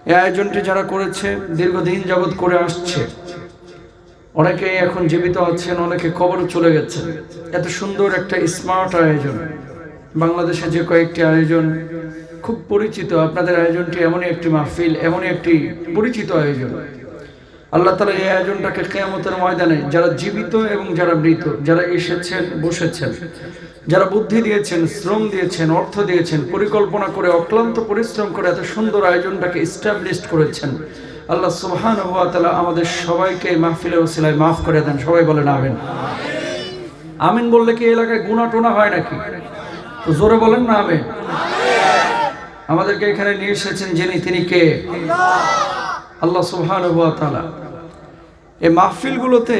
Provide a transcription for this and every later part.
এই আয়োজনটি যারা করেছে দীর্ঘদিন যাবৎ করে আসছে, অনেকে এখন জীবিত আছেন, অনেকে কবরে চলে গেছেন। এত সুন্দর একটা স্মার্ট আয়োজন, বাংলাদেশে যে কয়েকটি আয়োজন খুব পরিচিত, আপনাদের আয়োজনটি এমনই একটি মাহফিল, এমনই একটি পরিচিত আয়োজন। আল্লাহ তাআলা এই আয়োজনটাকে কিয়ামতের ময়দানে যারা জীবিত এবং যারা মৃত, যারা এসেছেন বসেছেন, যারা বুদ্ধি দিয়েছেন, শ্রম দিয়েছেন, অর্থ দিয়েছেন, পরিকল্পনা করে অক্লান্ত পরিশ্রম করে এত সুন্দর আয়োজনটাকে এস্টাবলিশ করেছেন, আল্লাহ সুবহানাহু ওয়া তাআলা আমাদের সবাইকে মাহফিলের ওসিলায় মাফ করে দেন। সবাই বলেন আমিন। আমিন বললে কি এলাকায় গুনাহ টোনা হয় নাকি? তো জোরে বলেন না আমিন। আমাদেরকে এখানে নিয়ে এসেছেন যিনি, তিনি কে? আল্লাহ সুবহানাহু ওয়া তাআলা। এই মাহফিলগুলোতে,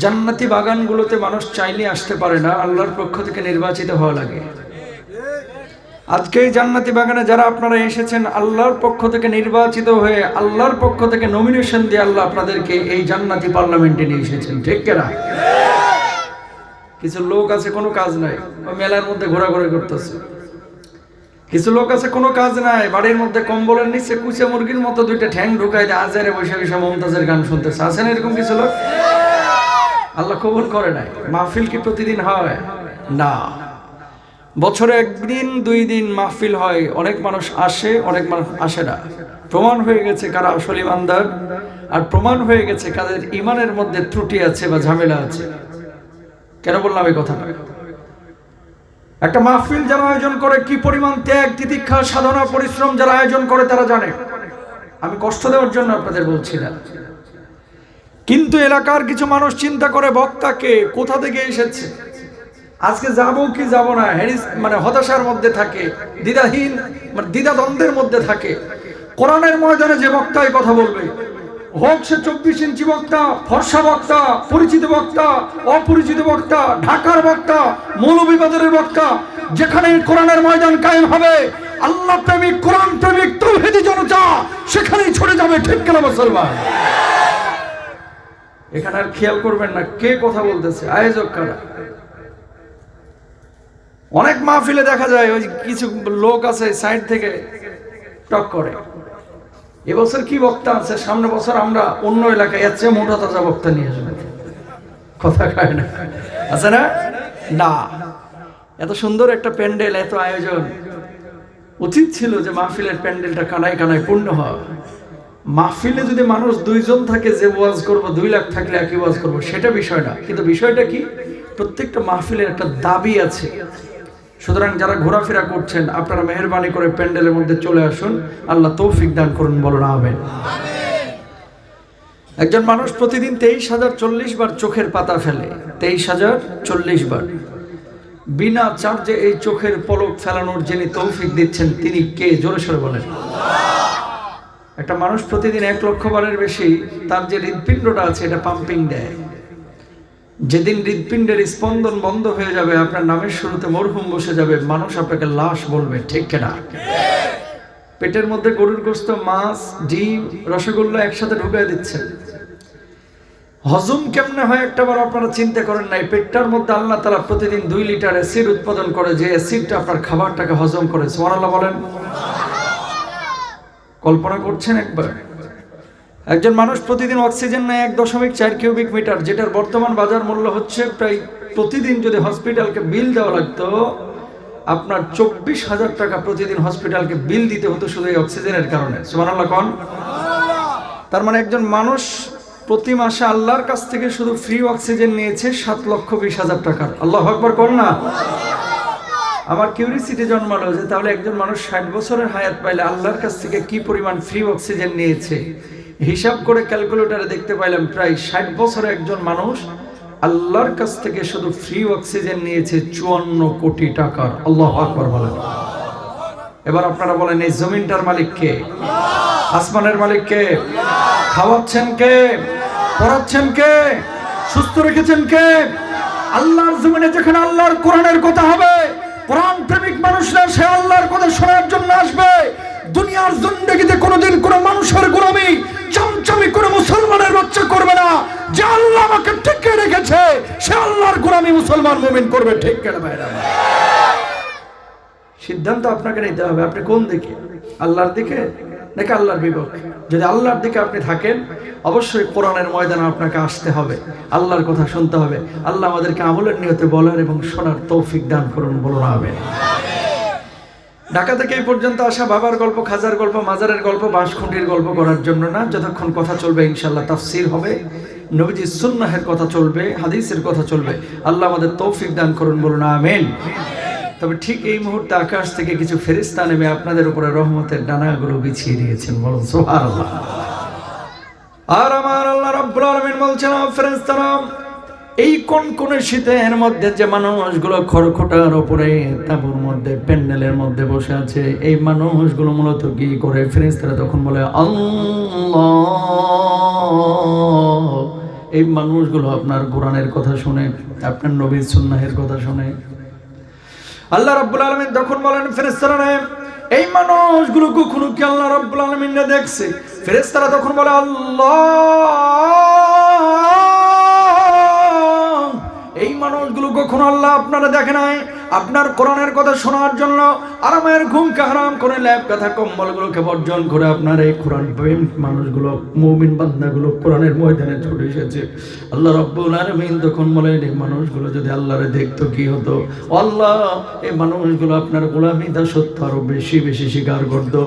জান্নাতি বাগানগুলোতে মানুষ চাইলে আসতে পারে না, আল্লাহর পক্ষ থেকে নির্বাচিত হওয়া লাগে। আজকে এই জান্নাতি বাগানে যারা আপনারা এসেছেন, আল্লাহর পক্ষ থেকে নির্বাচিত হয়ে, আল্লাহর পক্ষ থেকে নমিনেশন দিয়ে আল্লাহ আপনাদেরকে এই জান্নাতি পার্লামেন্টে নিয়ে এসেছেন, ঠিক কিনা? কিছু লোক আছে কোনো কাজ নাই, ওই মেলার মধ্যে ঘোরাঘুরি করতেছে। কিছু লোক আছে কোনো কাজ নাই, বাড়ির মধ্যে কম্বলের নিচে কুচে মুরগির মতো দুইটা ঠ্যাং ঢুকাই দিয়ে আজারে বসে বসে মমতাজের গান শুনতেছে। আছেন এরকম কিছু লোক? আল্লাহ কবুল করে নাই। মাহফিল কি প্রতিদিন হয়? না, বছরে একদিন দুই দিন মাহফিল হয়। অনেক মানুষ আসে, অনেক মানুষ আসে না। প্রমাণ হয়ে গেছে কারা আসল ইমানদার, আর প্রমাণ হয়ে গেছে কাদের ইমানের মধ্যে ত্রুটি আছে বা ঝামেলা আছে। কেন বললাম এই কথাটা? একটা মাহফিল যারা আয়োজন করে, কি পরিমাণ ত্যাগ, তিতিক্ষা, সাধনা, পরিশ্রম যারা আয়োজন করে তারা জানে। আমি কষ্ট দেওয়ার জন্য আপনাদের বলছি না, কিন্তু এলাকার কিছু মানুষ চিন্তা করে বক্তাকে কোথা থেকে এসেছে, আজকে যাবো কি যাব না, মানে হতাশার মধ্যে থাকে, দ্বিধাহীন, মানে দ্বিধাদ্বন্দ্বের মধ্যে থাকে। কোরআনের ময়দানে যে বক্তাই কথা বলবে, হোক সে 24 ইঞ্চি বক্তা, ফর্সা বক্তা, পরিচিত বক্তা, অপরিচিত বক্তা, ঢাকার বক্তা, মৌলভীবাজারের বক্তা, যেখানে কোরআনের ময়দান কায়েম হবে, আল্লাহ প্রেমিক, কোরআন প্রেমিক, তাওহীদি জনতা সেখানেই ছড়ে যাবে, ঠিক কিনা মুসলমান? এখানে আর খেয়াল করবেন না কে কথা বলতেছে, আয়োজক কারা। অনেক মাহফিলে দেখা যায় ওই কিছু লোক আছে সাইড থেকে টক করে, এবছর কি বক্তা আছে, সামনে বছর আমরা অন্য এলাকায় এর চেয়ে মোটা তাজা বক্তা নিয়ে আসবো। কথা কয় না, আছে না? না, এত সুন্দর একটা প্যান্ডেল, এত আয়োজন, উচিত ছিল যে মাহফিলের প্যান্ডেলটা কানায় কানায় পূর্ণ হয়। মাহফিলে যদি মানুষ 2 জন থাকে, যে ওয়াজ করবো 2 লাখ থাকলে একই ওয়াজ করবো, সেটা বিষয় না। কিন্তু বিষয়টা কি, প্রত্যেকটা মাহফিলের একটা দাবি আছে। সুতরাং যারা ঘোরাফেরা করছেন, আপনারা মেহেরবানি করে প্যান্ডেলের মধ্যে চলে আসুন। আল্লাহ তৌফিক দান করুন, বলুন আমিন। একজন মানুষ প্রতিদিন 23,040 বার চোখের পাতা ফেলে, 23,040 বার। বিনা চার্জে এই চোখের পলক ফেলানোর যিনি তৌফিক দিচ্ছেন, তিনি কে? জোরে সরে বলেন। একটা মানুষ প্রতিদিন 1 লক্ষ বারের বেশি তার যে হৃদপিণ্ডটা আছে এটা পাম্পিং দেয়। যেদিন হৃদপিণ্ডের স্পন্দন বন্ধ হয়ে যাবে, আপনার নামের শুরুতে মরহুম বসে যাবে, মানুষ আপনাকে লাশ বলবে, ঠিক কিনা? পেটের মধ্যে গরুর গোশত, মাছ, ডিম, রসগোল্লা একসাথে ঢুকাই দিচ্ছেন। হজম কেমনে হয় একটাবার আপনারা চিন্তা করেন নাই? পেটটার মধ্যে আল্লাহ তাআলা প্রতিদিন 2 লিটার অ্যাসিড উৎপাদন করে, যে অ্যাসিডটা আপনার খাবারটাকে হজম করে। সুবহানাল্লাহ বলেন। কল্পনা করছেন একবার? একজন মানুষ প্রতিদিন অক্সিজেন নেয় 1.4 কিউবিক মিটার, যেটার বর্তমান বাজার মূল্য হচ্ছে প্রায়, প্রতিদিন যদি হসপিটালকে বিল দেওয়া লাগতো, আপনার 24,000 টাকা প্রতিদিন হসপিটালকে বিল দিতে হতো শুধু এই অক্সিজেনের কারণে। সুবহানাল্লাহ কোন? তার মানে একজন মানুষ প্রতি মাসে আল্লাহর কাছ থেকে শুধু ফ্রি অক্সিজেন নিয়েছে 7,20,000 টাকার। আল্লাহু আকবার কোন না? আমার কিউরিসিটি জন্মালো যে তাহলে একজন মানুষ 60 বছরের হায়াত পাইলে আল্লাহর কাছ থেকে কি পরিমাণ ফ্রি অক্সিজেন নিয়েছে। হিসাব করে ক্যালকুলেটরে দেখতে পাইলাম প্রায় 60 বছরে একজন মানুষ আল্লাহর কাছ থেকে শুধু ফ্রি অক্সিজেন নিয়েছে 54 কোটি টাকার। আল্লাহু আকবার বলেন। এবার আপনারা বলেন, এই জমিনটার মালিক কে? আসমানের মালিক কে? খাওয়াচ্ছেন কে? পড়াচ্ছেন কে? সুস্থ রেখেছেন কে? আল্লাহর জমিনে যেখানে আল্লাহর কোরআনের কথা হবে, কোরআন প্রেমিক মানুষরা সে আল্লাহর কথা শোনার জন্য আসবে। দুনিয়ার জিন্দেগিতে কোনোদিন কোনো মানুষের গোলামি, চামচামি করে মুসলমানের বাচ্চা করবে না। যে আল্লাহ আমাকে টিকে রেখেছে, সে আল্লাহর গোলামি মুসলমান মুমিন করবে, ঠিক কিনা ভাইরা? সিদ্ধান্ত আপনাকে নিতে হবে, আপনি কোন দিকে, আল্লাহর দিকে নাকি আল্লাহর বিপক্ষে? যদি আল্লাহর দিকে আপনি থাকেন, অবশ্যই কোরআনের ময়দানে আপনাকে আসতে হবে, আল্লাহর কথা শুনতে হবে। আল্লাহ আমাদেরকে আমলের নিয়তে বলার এবং শোনার তৌফিক দান করুন, বলুন আমিন। ঢাকা থেকে এই পর্যন্ত আসা বাবার গল্প, খাজার গল্প, মাজারের গল্প, বাঁশখুঁটির গল্প করার জন্য না। যতক্ষণ কথা চলবে ইনশাআল্লাহ তাফসীর হবে, নবীজির সুন্নাহের কথা চলবে, হাদিসের কথা চলবে। আল্লাহ আমাদের তৌফিক দান করুন, বলুন আমিন। তবে ঠিক এই মুহূর্তে আকাশ থেকে কিছু ফেরেশতা নেমে আপনাদের উপরে রহমতের ডানাগুলো বিছিয়ে দিয়েছেন, বলুন সুবহানাল্লাহ। আর আমার আল্লাহ রাব্বুল আলামিন বলছেন, ফেরেশতারা, এই কোন শীতের মধ্যে যে মানুষগুলো খড়খটার উপরে তাঁবুর মধ্যে প্যান্ডেলের মধ্যে বসে আছে, এই মানুষগুলো মূলত কি করে? ফেরেশতারা তখন বলে আল্লাহ। এই মানুষগুলো আপনার কোরআনের কথা শুনে, আপনার নবীর সুন্নাহের কথা শুনে। আল্লাহ রাব্বুল আলামিন তখন বলেন, ফেরেশতারা, এই মানুষগুলো কখনো কি আল্লাহ রাব্বুল আলামিন দেখছে? ফেরেশতারা তখন বলে, আল্লাহ, এই মানুষগুলো কখনো আল্লাহ আপনারা দেখে নাই। আপনার কোরআনের কথা শোনার জন্য আরামের ঘুমকে হারাম করে, ল্যাব কথা কম্বলগুলোকে বর্জন করে আপনার এই কোরআন প্রেম মানুষগুলো, মুমিন বান্দাগুলো কোরআনের ময়দানে ছুটে এসেছে। আল্লাহ রাব্বুল আলামিন তখন বলেন, এই মানুষগুলো যদি আল্লাহরে দেখতো কি হতো? আল্লাহ, এই মানুষগুলো আপনার গোলামি দাসত্ব আরো বেশি বেশি স্বীকার করতো।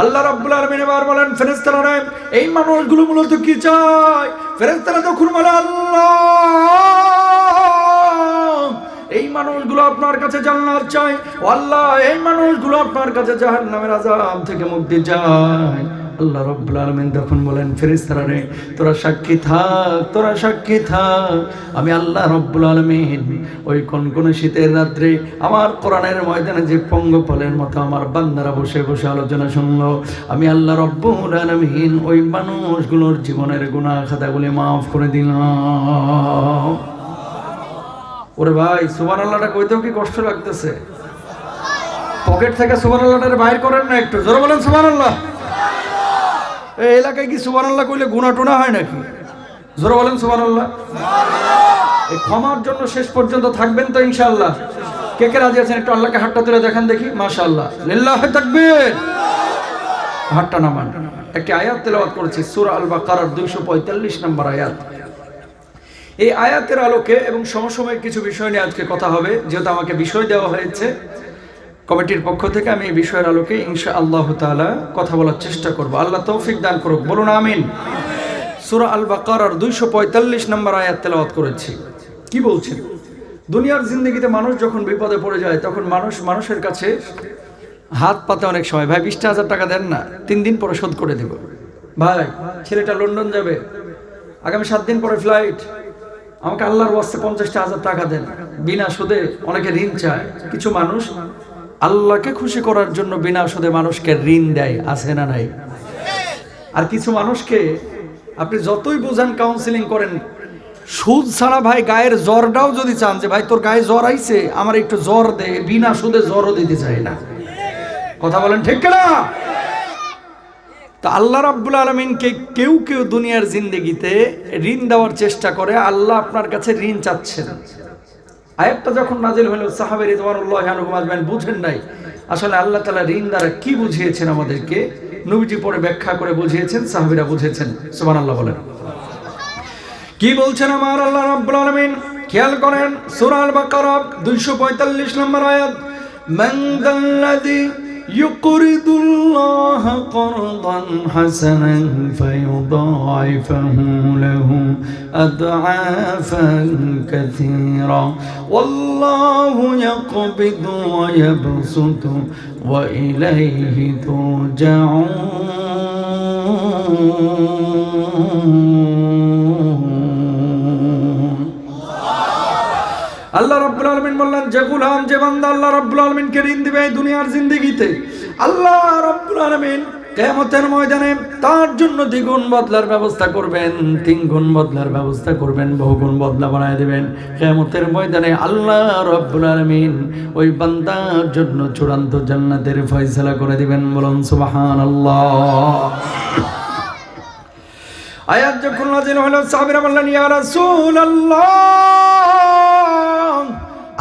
আল্লাহ রাব্বুল আলামিন এবার বলেন, ফেরেশতারা, এই মানুষগুলো মূলত কি চায়? ফেরেশতারা তখন বলে, আল্লাহ, এই মানুষগুলো আপনার কাছে জান্নাত চায়। আল্লাহ, এই মানুষগুলো আপনার কাছে জাহান্নামের আযাব থেকে মুক্তি চায়। আল্লাহ রাব্বুল আলামিন তখন বলেন, ফেরেশতারা, তোরা সাক্ষী থাক, তোরা সাক্ষী থাক। আমি আল্লাহ রাব্বুল আলামিন ওই কোন শীতের রাত্রে আমার কোরআনের ময়দানে যে পঙ্গপালের মতো আমার বান্দারা বসে বসে আলোচনা শুনলো, আমি আল্লাহ রাব্বুল আলামিন ওই মানুষগুলোর জীবনের গুনাহ খাতাগুলি মাফ করে দিলাম। ওরে ভাই, সুবহানাল্লাহটা কইতেও কি কষ্ট লাগতেছে? পকেট থেকে সুবহানাল্লাহটা বাইর করেন না, একটু জোরে বলেন সুবহানাল্লাহ। এই এলাকায় কি সুবহানাল্লাহ কইলে গুনাহ টোনা হয় নাকি? জোরে বলেন সুবহানাল্লাহ। এই ক্ষমার জন্য শেষ পর্যন্ত থাকবেন তো ইনশাআল্লাহ? কে কে রাজি আছেন? একটু আল্লাহকে হাতটা তুলে দেখান দেখি। মাশাআল্লাহ, লিল্লাহি তাকবীর। হাতটা নামান। একটি আয়াত তেলাওয়াত করেছি, সূরা আল বাকারার 245 নম্বর আয়াত। এই আয়াতের আলোকে এবং সমসাময়িক কিছু বিষয় নিয়ে আজকে কথা হবে। যেহেতু আমাকে বিষয় দেওয়া হয়েছে কমিটির পক্ষ থেকে, আমি এই বিষয়ের আলোকে ইনশাআল্লাহ তাআলা কথা বলার চেষ্টা করব। আল্লাহ তৌফিক দান করুক, বলুন আমিন। সূরা আল বাকারার 245 নম্বর আয়াত তেলাওয়াত করেছি। কি বলছেন? দুনিয়ার জিন্দেগিতে মানুষ যখন বিপদে পড়ে যায়, তখন মানুষের কাছে হাত পাতে অনেক সময়। ভাই 20,000 টাকা দেন না, 3 দিন পরে শোধ করে দেব। ভাই ছেলেটা লন্ডন যাবে, আগামী 7 দিন পরে ফ্লাইট, আমাকে আল্লাহর ওয়াস্তে 50,000 টাকা দেন। বিনা সুদে অনেকে ঋণ চায়। কিছু মানুষ আল্লাহকে খুশি করার জন্য বিনা সুদে মানুষকে ঋণ দেয়, আছে না নাই? আর কিছু মানুষকে আপনি যতই বোঝান, কাউন্সিলিং করেন, সুদ ছাড়া ভাই গায়ের জ্বরটাও যদি চান, যে ভাই তোর গায়ে জ্বর আইছে, আমার একটু জ্বর দে, বিনা সুদে জ্বরও দিতে চায় না। কথা বলেন ঠিক না? তা আল্লাহ রাব্বুল আলামিনকে কেউ কেউ দুনিয়ার জিন্দেগিতে ঋণ দেওয়ার চেষ্টা করে। আল্লাহ আপনার কাছে ঋণ চাচ্ছেন। আয়াতটা যখন নাজিল হলো, সাহাবা রিদওয়ানুল্লাহি আনহুম আজমাইন বুঝেন নাই আসলে আল্লাহ তাআলা ঋণ দ্বারা কি বুঝিয়েছেন আমাদেরকে। নবীজি পরে ব্যাখ্যা করে বুঝিয়েছেন, সাহাবীরা বুঝেছেন। সুবহানাল্লাহ বলেন। কি বলছেন আমার আল্লাহ রাব্বুল আলামিন? খেয়াল করেন, সূরা আল বাকারা 245 নম্বর আয়াত। মান যাল্লাযী يقرض الله قرضا حسنا فيضاعفه له أضعافا كثيرا والله يقبض ويبسط وإليه ترجعون। আল্লাহ রাব্বুল আলামিন বললেন, যে গোলাম, যে বান্দা আল্লাহ রাব্বুল আলামিনকে ঋণ দিবে দুনিয়ার জিন্দেগিতে, আল্লাহ রাব্বুল আলামিন কিয়ামতের ময়দানে তার জন্য দ্বিগুণ বদলার ব্যবস্থা করবেন, 3 গুণ বদলার ব্যবস্থা করবেন, বহুগুণ বদলা বানায় দিবেন। কিয়ামতের ময়দানে আল্লাহ রাব্বুল আলামিন ওই বান্দার জন্য চূড়ান্ত জান্নাতের ফয়সালা করে দিবেন। বলুন সুবহানাল্লাহ। আয়াত যখন নাযিল হলো, সাহাবীরা বললেন, ইয়া রাসূলুল্লাহ,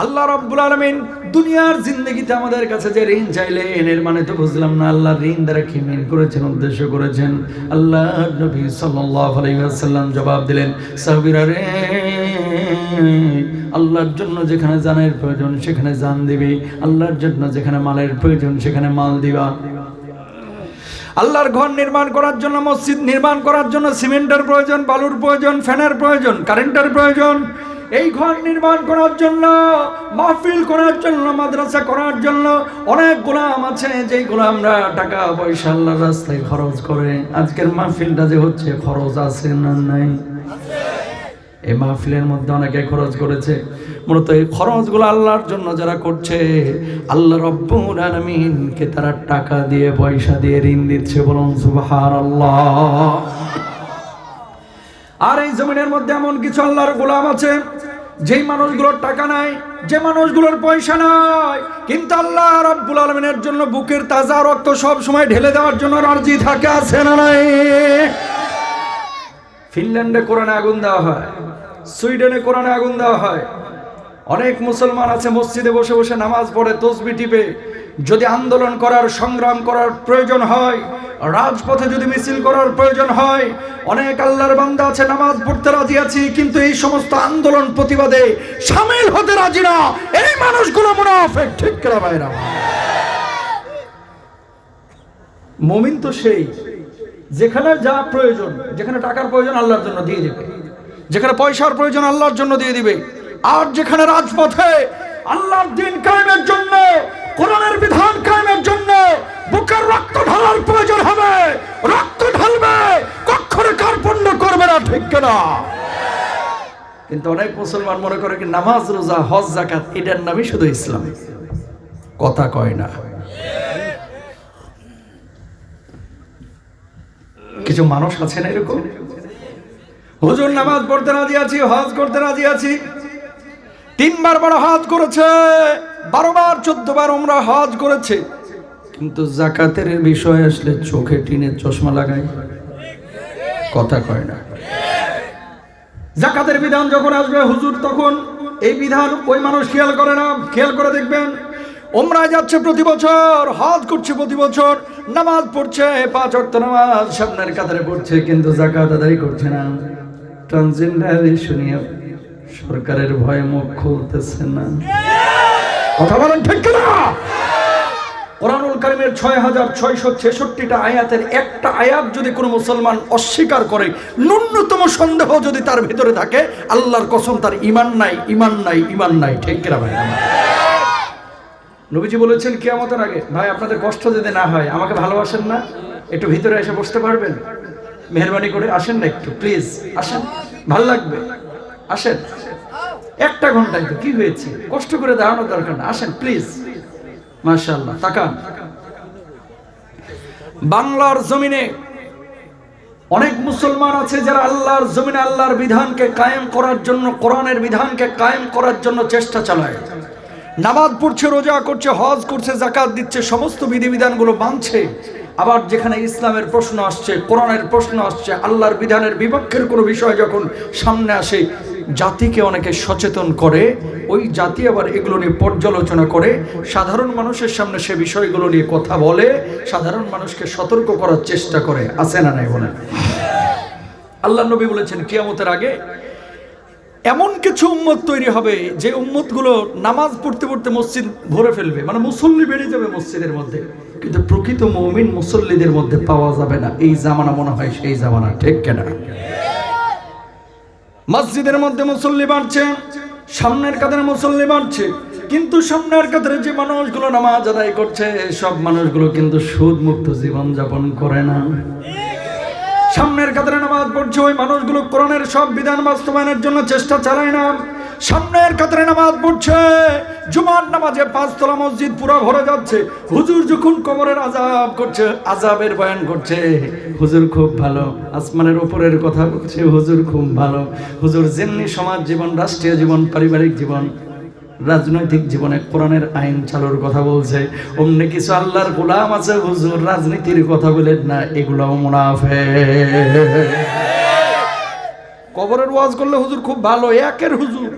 আল্লাহ রাব্বুল আলামিন দুনিয়ার জিন্দগিতে আমাদের কাছে যে ঋণ চাইলেন, এর মানে তো বুঝলাম না আল্লাহ ঋণ দ্বারা কি মিন করেছেন, উদ্দেশ্য করেছেন। আল্লাহ নবী সাল্লাল্লাহু আলাইহি ওয়াসাল্লাম জবাব দিলেন, সাহাবীরা রে, আল্লাহর জন্য যেখানে জানের প্রয়োজন সেখানে জান দিবি, আল্লাহর জন্য যেখানে মালের প্রয়োজন সেখানে মাল দিবা। আল্লাহর ঘর নির্মাণ করার জন্য, মসজিদ নির্মাণ করার জন্য সিমেন্টের প্রয়োজন, বালুর প্রয়োজন, ফ্যানের প্রয়োজন, কারেন্টের প্রয়োজন। এই ঘর নির্মাণ করার জন্য, মাহফিল করার জন্য, মাদ্রাসা করার জন্য অনেক গোলাম আছে, যেই গোলামরা টাকা পয়সা আল্লাহর রাস্তায় খরচ করে। আজকের মাহফিলটা যে হচ্ছে, খরচ আছে না নাই? এই মাহফিলের মধ্যে অনেকে খরচ করেছে। মূলত এই খরচগুলো আল্লাহর জন্য যারা করছে, আল্লাহ রব্বুল আলামিনকে তারা টাকা দিয়ে, পয়সা দিয়ে ঋণ দিচ্ছে। বলুন সুবহানাল্লাহ। আর এই জমিনের মধ্যে এমন কিছু আল্লাহর গোলাম আছে, যেই মানুষগুলোর টাকা নাই, যে মানুষগুলোর পয়সা নাই, কিন্তু আল্লাহ রাব্বুল আলামিনের জন্য বুকের তাজা রক্ত সব সময় ঢেলে দেওয়ার জন্য রাজি থাকে, আছে না নাই? ফিনল্যান্ডে কোরআনে আগুন দেওয়া হয়, সুইডেনে কোরআনে আগুন দেওয়া হয়। অনেক মুসলমান আছে মসজিদে বসে বসে নামাজ পড়ে, তসবিহ টিপে। যদি আন্দোলন করার, সংগ্রাম করার প্রয়োজন হয়, রাজপথে যদি মিছিল করার প্রয়োজন হয়, অনেক আল্লাহর বান্দা আছে নামাজ পড়তে রাজি আছি, কিন্তু এই সমস্ত আন্দোলন প্রতিবাদে শামিল হতে রাজি না। এই মানুষগুলো মুনাফিক, ঠিক করে ভাইরা। মুমিন তো সেই, যেখানে যা প্রয়োজন, যেখানে টাকার প্রয়োজন আল্লাহর জন্য দিয়ে দিবে, যেখানে পয়সার প্রয়োজন আল্লাহর জন্য দিয়ে দিবে। আর যেখানে রাজপথে আল্লাহর দ্বীন কায়েমের জন্য, কোরআনের বিধান কায়েমের জন্য বুকের রক্ত ঢালার প্রয়োজন হবে, রক্ত ঢালবে, কখনো কার্পণ্য করবে না, ঠিক না? কিন্তু অনেক মুসলমান মনে করে কি নামাজ, রোজা, হজ, যাকাত এটার নামই শুধু ইসলাম, কথা কয় না। কিছু মানুষ আছে না এরকম, হুজুর নামাজ পড়তে রাজি আছি, হজ করতে রাজি আছি, 3 বার বড় হজ করেছে, 12 বার 14 বার উমরা হজ করেছে, কিন্তু যাকাতের বিষয় আসলে চোখে টিনের চশমা লাগায়, কথা কয় না। যাকাতের বিধান যখন আসবে হুজুর, তখন এই বিধান ওই মানুষ খেয়াল করে না। খেয়াল করে দেখবেন, উমরায় যাচ্ছে প্রতি বছর, হজ করছে প্রতি বছর, নামাজ পড়ছে, 5 ওয়াক্ত নামাজ সামনের কাতারে পড়ছে, কিন্তু যাকাত আদায় করছে না। ট্রান্সজেন্ডার ইস্যু নিয়ে সরকারের ভয়ে মুখ খুলতেছে না, কথা বলেন ঠিক না? কোরআনুল কারীমের 6666টা আয়াতের একটা আয়াত যদি কোনো মুসলমান অস্বীকার করে, ন্যূনতম সন্দেহ যদি তার ভিতরে থাকে, আল্লাহর কসম তার ঈমান নাই, ঈমান নাই, ঈমান নাই, ঠিক কিনা ভাই? নবীজি বলেছেন কিয়ামতের আগে, ভাই আপনাদের কষ্ট যদি না হয়, আমাকে ভালোবাসেন না, একটু ভিতরে এসে বসতে পারবেন? মেহেরবানি করে আসেন না, একটু প্লিজ আসেন, ভালো লাগবে, আসেন। 1 ঘন্টায় তো কি হয়েছে, কষ্ট করে দাঁড়ানোর দরকার না, আসেন প্লিজ। মাশাআল্লাহ। তাকান, বাংলার জমিনে অনেক মুসলমান আছে যারা আল্লাহর জমিনে আল্লাহর বিধানকে কায়েম করার জন্য, কোরআনের বিধানকে কায়েম করার জন্য চেষ্টা চালায়। নামাজ পড়ছে, রোজা করছে, হজ করছে, যাকাত দিচ্ছে, সমস্ত বিধিবিধানগুলো মানছে। আবার যেখানে ইসলামের প্রশ্ন আসছে, কোরআনের প্রশ্ন আসছে, আল্লাহর বিধানের বিপক্ষের কোনো বিষয় যখন সামনে আসে, জাতিকে অনেকে সচেতন করে, ওই জাতি আবার এগুলো নিয়ে পর্যালোচনা করে, সাধারণ মানুষের সামনে সে বিষয়গুলো নিয়ে কথা বলে, সাধারণ মানুষকে সতর্ক করার চেষ্টা করে, আছে না নাই বলেন? আল্লাহ নবী বলেছেন কিয়ামতের আগে এমন কিছু উম্মত তৈরি হবে, যে উম্মতগুলো নামাজ পড়তে পড়তে মসজিদ ভরে ফেলবে, মানে মুসল্লি বেড়ে যাবে মসজিদের মধ্যে, কিন্তু প্রকৃত মুমিন মুসল্লিদের মধ্যে পাওয়া যাবে না। এই জামানা মনে হয় সেই জামানা, ঠিক কিনা? মসজিদের মধ্যে মুসল্লি বাড়ছে, সামনের কাতারে মুসল্লি বাড়ছে, কিন্তু সামনের কাতারে যে মানুষগুলো নামাজ আদায় করছে, সব মানুষগুলো কিন্তু সুদ মুক্ত জীবন যাপন করে না। সামনের কাতারে নামাজ পড়ছে ওই মানুষগুলো কোরআনের সব বিধান বাস্তবায়নের জন্য চেষ্টা চালায় না। সামনের কাতারে নামাজ পড়ছে, জুমার নামাজে 5 তলা মসজিদ পুরো ভরে যাচ্ছে, হুজুর যখন কবরের আযাব করছে, আযাবের বয়ান করছে, হুজুর খুব ভালো, আসমানের উপরের কথা বলছে, হুজুর খুব ভালো, হুজুর জিন্নি সমাজ জীবন, রাষ্ট্রীয় জীবন, পারিবারিক জীবন, রাজনৈতিক জীবনে কোরআনের আইন চালুর কথা বলছে। অমনি কিছু আল্লাহর গোলাম আছে, হুজুর রাজনীতির কথা বলেন না, এগুলাও মুনাফিক। কবরের ওয়াজ করলে হুজুর খুব ভালো, একের হুজুর।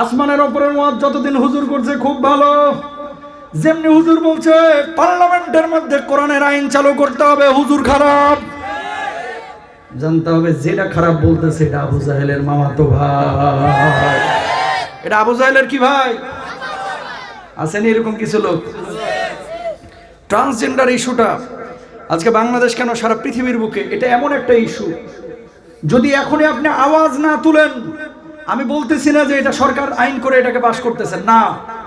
আসমানের ওপরের ওয়াজ যতদিন হুজুর করছে খুব ভালো, যেমনি হুজুর বলছে পার্লামেন্টের মধ্যে কোরআনের আইন চালু করতে হবে, হুজুর খারাপ। জানতে হবে যেটা খারাপ বলতেছে এটা আবু জাহেলের মামাতো ভাই। এটা আবু জাহেলের কি ভাই? আসেনি এরকম কিছু লোক? ট্রান্সজেন্ডার ইস্যুটা আজকে বাংলাদেশ কেন সারা পৃথিবীর বুকে এটা এমন একটা ইস্যু, যদি এখনই আপনি আওয়াজ না তুলেন, আমি বলতেছি না যে এটা সরকার আইন করে এটাকে পাশ করতেছেন না,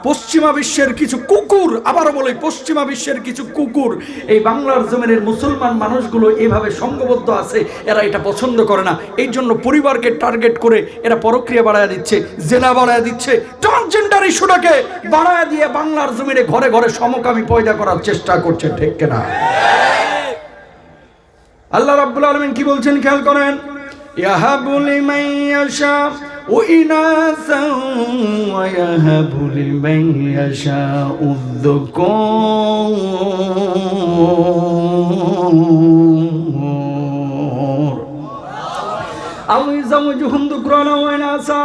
পশ্চিমা বিশ্বের কিছু কুকুর, আবারও বলি পশ্চিমা বিশ্বের কিছু কুকুর এই বাংলার জমিনের মুসলমান মানুষগুলো এইভাবে সংঘবদ্ধ আছে, এরা এটা পছন্দ করে না। এই জন্য পরিবারকে টার্গেট করে এরা পরক্রিয়া বাড়ায় দিচ্ছে, জেনা বাড়ায় দিচ্ছে, ট্রান্সজেন্ডার ইস্যুটাকে বাড়ায় দিয়ে বাংলার জমিনে ঘরে ঘরে সমকামী পয়দা করার চেষ্টা করছে, ঠিক কিনা? আল্লাহ রাব্বুল আলামিন কি বলছেন খেয়াল করেন, ইয়াহাবু লিমান ইয়াশাউ ইনাসা ওয়া ইয়াহাবু লিমান ইয়াশাউ যুকুর আও ইয়াজাওজুহুম যুকরানা ওয়া ইনাসা।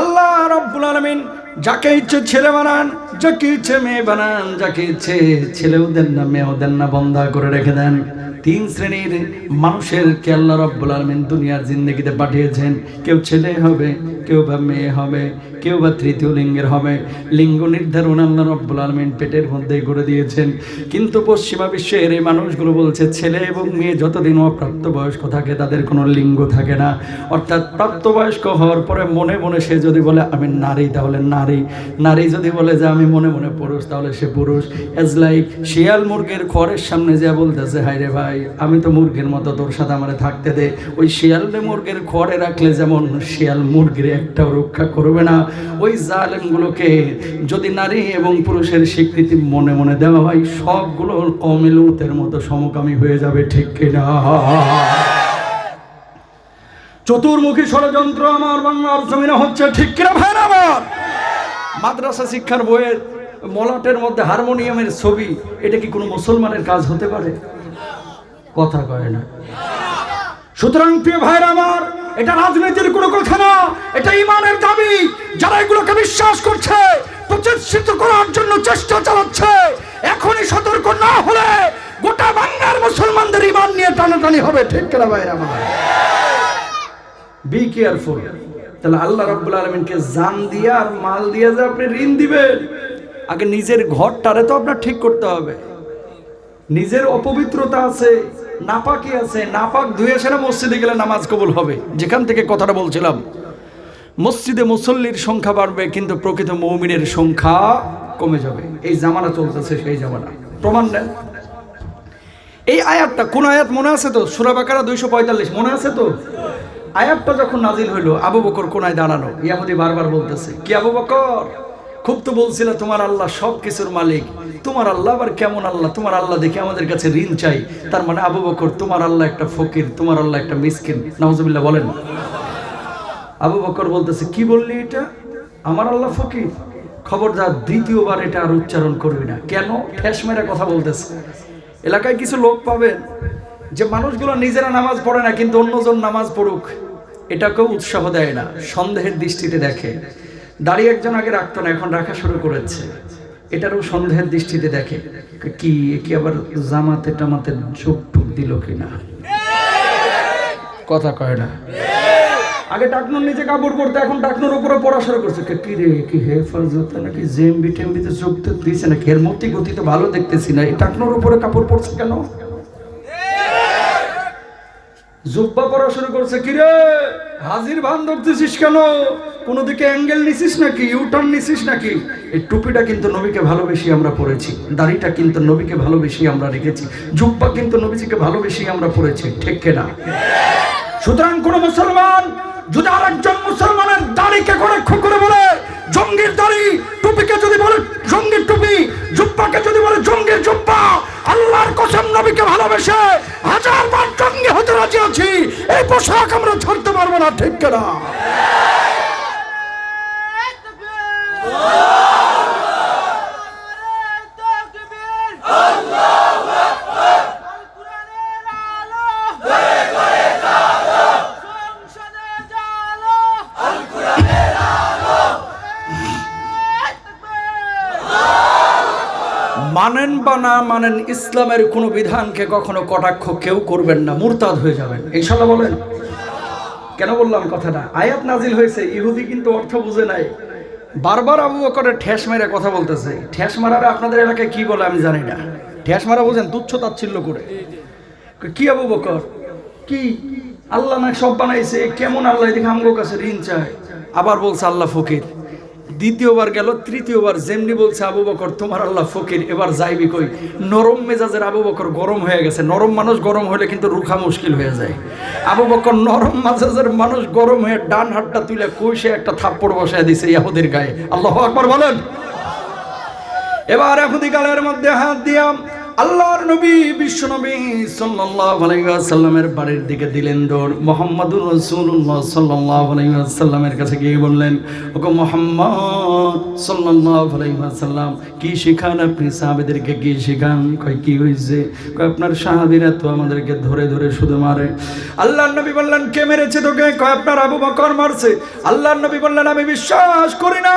আল্লাহ রাব্বুল আলামিন যাকে ইচ্ছে ছেলে বানান, যাকে ইচ্ছে মেয়ে বানান, যাকে ইচ্ছে ছেলেও দেন না মেয়েও দেন না, বন্ধা করে রেখে দেন। তিন শ্রেণীর মানুষের কে আল্লাহ রাব্বুল আলামিন দুনিয়ার জিন্দেগিতে পাঠিয়েছেন। কেউ ছেলে হবে, কেউ বা মেয়ে হবে, কেউ বা তৃতীয় লিঙ্গের হবে। লিঙ্গ নির্ধারণ আল্লাহ রাব্বুল আলামিন পেটের মধ্যে করে দিয়েছেন। কিন্তু পশ্চিমা বিশ্বের এই মানুষগুলো বলছে ছেলে এবং মেয়ে যতদিন অপ্রাপ্তবয়স্ক থাকে তাদের কোনো লিঙ্গ থাকে না। অর্থাৎ প্রাপ্তবয়স্ক হওয়ার পরে মনে মনে সে যদি বলে আমি নারী তাহলে নারী, নারী যদি বলে যে আমি মনে মনে পুরুষ তাহলে সে পুরুষ। এজ লাইক শিয়াল মুরগির খড়ের সামনে যে বলতেছে হায় রে ভাই আমি তো মুরগির মতো তোর সাথে আমারে থাকতে দে। ওই শিয়ালে মুরগির খড়ে রাখলে যেমন শিয়াল মুরগির একটাও রক্ষা করবে না, ওই জালেমগুলোকে যদি নারী এবং পুরুষের স্বীকৃতি মনে মনে দেওয়া হয় সবগুলো কওমে লূতের মতো সমকামী হয়ে যাবে, ঠিক কিনা? চতুর্মুখী ষড়যন্ত্র আমার বাংলার জমিনে হচ্ছে, ঠিক কিনা ভাই আমার? মাদ্রাসা শিক্ষার বইয়ের মলাটের মধ্যে হারমোনিয়ামের ছবি, এটা কি কোনো মুসলমানের কাজ হতে পারে? কথা কয় না। সুতরাং প্রিয় ভাইরা আমার, এটা রাজনীতির কোনো কথা না, এটা ঈমানের দাবি। যারা এগুলোকে বিশ্বাস করছে, প্রতিষ্ঠিত করার জন্য চেষ্টা চালাচ্ছে, এখনই সতর্ক না হলে গোটা বাংলার মুসলমানদের ঈমান নিয়ে টানাটানি হবে, ঠিক কিনা ভাইরা আমার? Be careful. তাহলে আল্লাহ রাব্বুল আলামিনকে জান দিয়া আর মাল দিয়া যে আপনি ঋণ দিবেন, আগে নিজের ঘরটারে তো আপনার ঠিক করতে হবে। নিজের অপবিত্রতা আছে, নাপাকি আছে, নাপাক ধুয়ে সেরা মসজিদে গেলে নামাজ কবুল হবে। যেখান থেকে কথাটা বলছিলাম, মসজিদে মুসল্লির সংখ্যা বাড়বে কিন্তু প্রকৃত মুমিনের সংখ্যা কমে যাবে। এই জামানা চলতেছে, সেই জামানা। প্রমাণ দেন। এই আয়াতটা কোন আয়াত মনে আছে তো? সূরা বাকারা 245 মনে আছে তো? আয়াতটা যখন নাজিল হইলো, আবু বকর কোনায় দাঁড়ানো, ইহুদি বারবার বলতেছে কি আবু বকর, খুব তো বলছিল তোমার আল্লাহ সব কিছুর মালিক, তোমার আল্লাহ আবার কেমন আল্লাহ? তোমার আল্লাহ দেখে আমাদের কাছে ঋণ চাই। তার মানে আবু বকর তোমার আল্লাহ একটা ফকির, তোমার আল্লাহ একটা মিসকিন। নাউজুবিল্লাহ বলেন। আবু বকর বলতেছে কি বললি এটা? আমার আল্লাহ ফকির? খবরদার দ্বিতীয়বার এটা আর উচ্চারণ করবি না। কেন? ঠেস মেরে কথা বলতেছে। এলাকায় কিছু লোক পাবেন যে মানুষগুলো নিজেরা নামাজ পড়ে না কিন্তু অন্যজন নামাজ পড়ুক এটাকেও উৎসাহ দেয় না, সন্দেহের দৃষ্টিতে দেখে। দাড়ি একজন আগে রাখতো না, এখন রাখা শুরু করেছে, এটারও সন্দেহের দৃষ্টিতে দেখে। কি কি আবার জামাতে টামাতে চোখ টুক দিল কিনা? কথা কয় না। আগে টাকনুর নিচে কাপড় পরতে, এখন টাকনুর উপরে পড়া শুরু করছে। কি রে, কি হেফাজত নাকি জেএমবি টেমবিতে যোগ দিয়েছে নাকি? এর মতি গতি তো ভালো দেখতেছি না, এই টাকনুর উপরে কাপড় পরছে কেন? জুব্বা পড়া শুরু করছে। কিরে হাজির ভান ধরতেছিস কেন? কোন দিকে অ্যাঙ্গেল নিছিস নাকি, ইউটার্ন নিছিস নাকি? এই টুপিটা কিন্তু নবীকে ভালোবেসে আমরা পড়েছি, দাড়িটা কিন্তু নবীকে ভালোবেসে আমরা রেখেছি, জুব্বা কিন্তু নবীজিকে ভালোবেসে আমরা পড়েছি, ঠিক কিনা? সুতরাং কোন মুসলমান যদি আরেকজন মুসলমানের দাড়িকে কটাক্ষ করে বলে জঙ্গির দাড়ি, টুপিকে যদি বলে জঙ্গির টুপি, জুব্বাকে যদি বলে জঙ্গির জুব্বা, আল্লাহর কসম নবীকে ভালোবেসে 1000 বার জঙ্গি হতে রাজি আছি, এই পোশাক আমরা ছাড়তে পারবো না, ঠিক কিনা? মানেন, ইসলামের কোনো বিধানকে কখনো কটাক্ষ কেউ করবেন না, মুরতাদ হয়ে যাবেন ইনশাআল্লাহ বলেন। কেন বললাম কথাটা? আয়াত নাজিল হয়েছে, ইহুদি কিন্তু অর্থ বুঝে নাই, বারবার আবু বকরের ঠেস মেরে কথা বলতেছে। ঠেস মারারে আপনাদের এলাকায় কি বলে আমি জানি না, ঠেস মারা বোঝেন? তুচ্ছ তাচ্ছিল্য করে। কি আবু বকর কি আল্লাহ না সব বানাইছে, কেমন আল্লাহ দেখে আমগো কাছে ঋণ চায়? আবার বলছে আল্লাহ ফকির। দ্বিতীয়বার গেল, তৃতীয়বার যেমনি বলছে আবু বকর তোমার আল্লাহ ফকির, এবার যাইবি কই? নরম মেজাজের আবু বকর গরম হয়ে গেছে। নরম মানুষ গরম হলে কিন্তু রুখা মুশকিল হয়ে যায়। আবু বকর নরম মেজাজের মানুষ গরম হয়ে ডান হাতটা তুলে কইসে একটা থাপ্পড় বসায় দিছে ইহুদির গায়ে। আল্লাহু আকবার বলেন। এবার ইহুদি গালের মধ্যে হাত দিয়া আল্লাহর নবী বিশ্ব নবী সাল্লাল্লাহু আলাইহি ওয়াসাল্লামের বাড়ির দিকে দিলেন দৌড়। মুহাম্মাদুর রাসূলুল্লাহ সাল্লাল্লাহু আলাইহি ওয়াসাল্লামের কাছে গিয়ে বললেন, ওগো মুহাম্মদ সাল্লাল্লাহু আলাইহি ওয়াসাল্লাম, কি শিখান আপনি সাহাবীদেরকে? কি শিখান? কই কি হইছে? কই আপনার সাহাবীরা তো আমাদেরকে ধরে ধরে শুধু মারে। আল্লাহর নবী বললেন, কে মেরেছে তোকে? কই আপনার আবু বকর মারছে। আল্লাহর নবী বললেন, আমি বিশ্বাস করি না,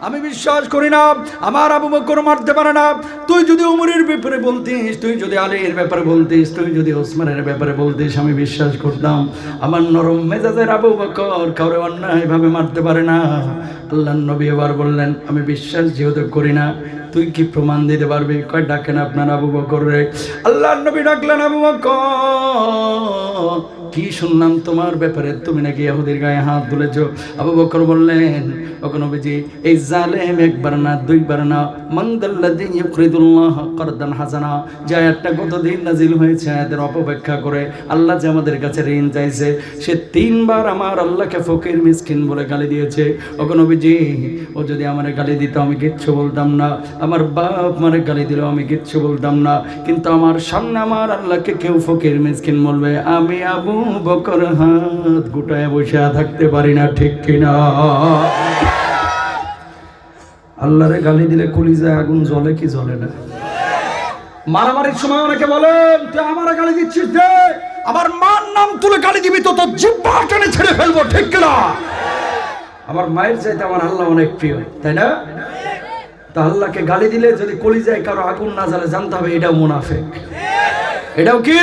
আমি বিশ্বাস করি না, আমার আবু বকর মারতে পারে না। তুই যদি উমরের ব্যাপারে বলতিস, তুই যদি আলীর ব্যাপারে বলতিস, তুই যদি ওসমানের ব্যাপারে বলতিস, আমি বিশ্বাস করতাম। আমার নরম মেজাজের আবু বকর কাউরে অন্যায়ভাবে মারতে পারে না। আল্লাহর নবী এবার বললেন, আমি বিশ্বাস যেহেতু করি না, তুই কি প্রমাণ দিতে পারবি? কয় ডাকেন আপনার আবু বকর রে। আল্লাহর নবী ডাকলেন, আবু বকর কি শুনলাম তোমার ব্যাপারে, তুমি নাকি ইহুদির গায়ে হাত তুলেছ। আবু বকর বললেন, ওগো নবীজি, এই জালেম একবার না দুইবার না, মানদাল্লাযী ইউকরিদুল্লাহ কারদান হাসানা, যে আয়াতটা কতদিন নাজিল হয়েছে, আয়াতের অপব্যাখ্যা করে আল্লাহ যে আমাদের কাছে ঋণ চাইছে, সে তিনবার আমার আল্লাহকে ফকির মিসকিন বলে গালি দিয়েছে। ওগো নবীজি, ও যদি আমার গালি দিত আমি কিচ্ছু বলতাম না, আমার বাপ মারে গালি দিলেও আমি কিচ্ছু বলতাম না, কিন্তু আমার সামনে আমার আল্লাহকে কেউ ফকির মিসকিন বলবে, আমি আবু বকর হাত গুটায় বসে থাকতে পারি না, ঠিক কিনা? আল্লাহরে গালি দিলে কলিজায় আগুন জ্বলে কি জ্বলে না? মারামারির সময় অনেকে বলেন, তুই আমার গালি দিচ্ছিস দে, আমার মার নাম তুলে গালি দিবি তো তোর জিহ্বা টেনে ছেড়ে ফেলবো, ঠিক কিনা? আমার মায়ের চাইতে আমার আল্লাহ অনেক প্রিয়, তাই না? তা আল্লাহকে গালি দিলে যদি কলিজায় কারো আগুন না জ্বলে, জানতে হবে এটাও মুনাফিক। এটাও কি?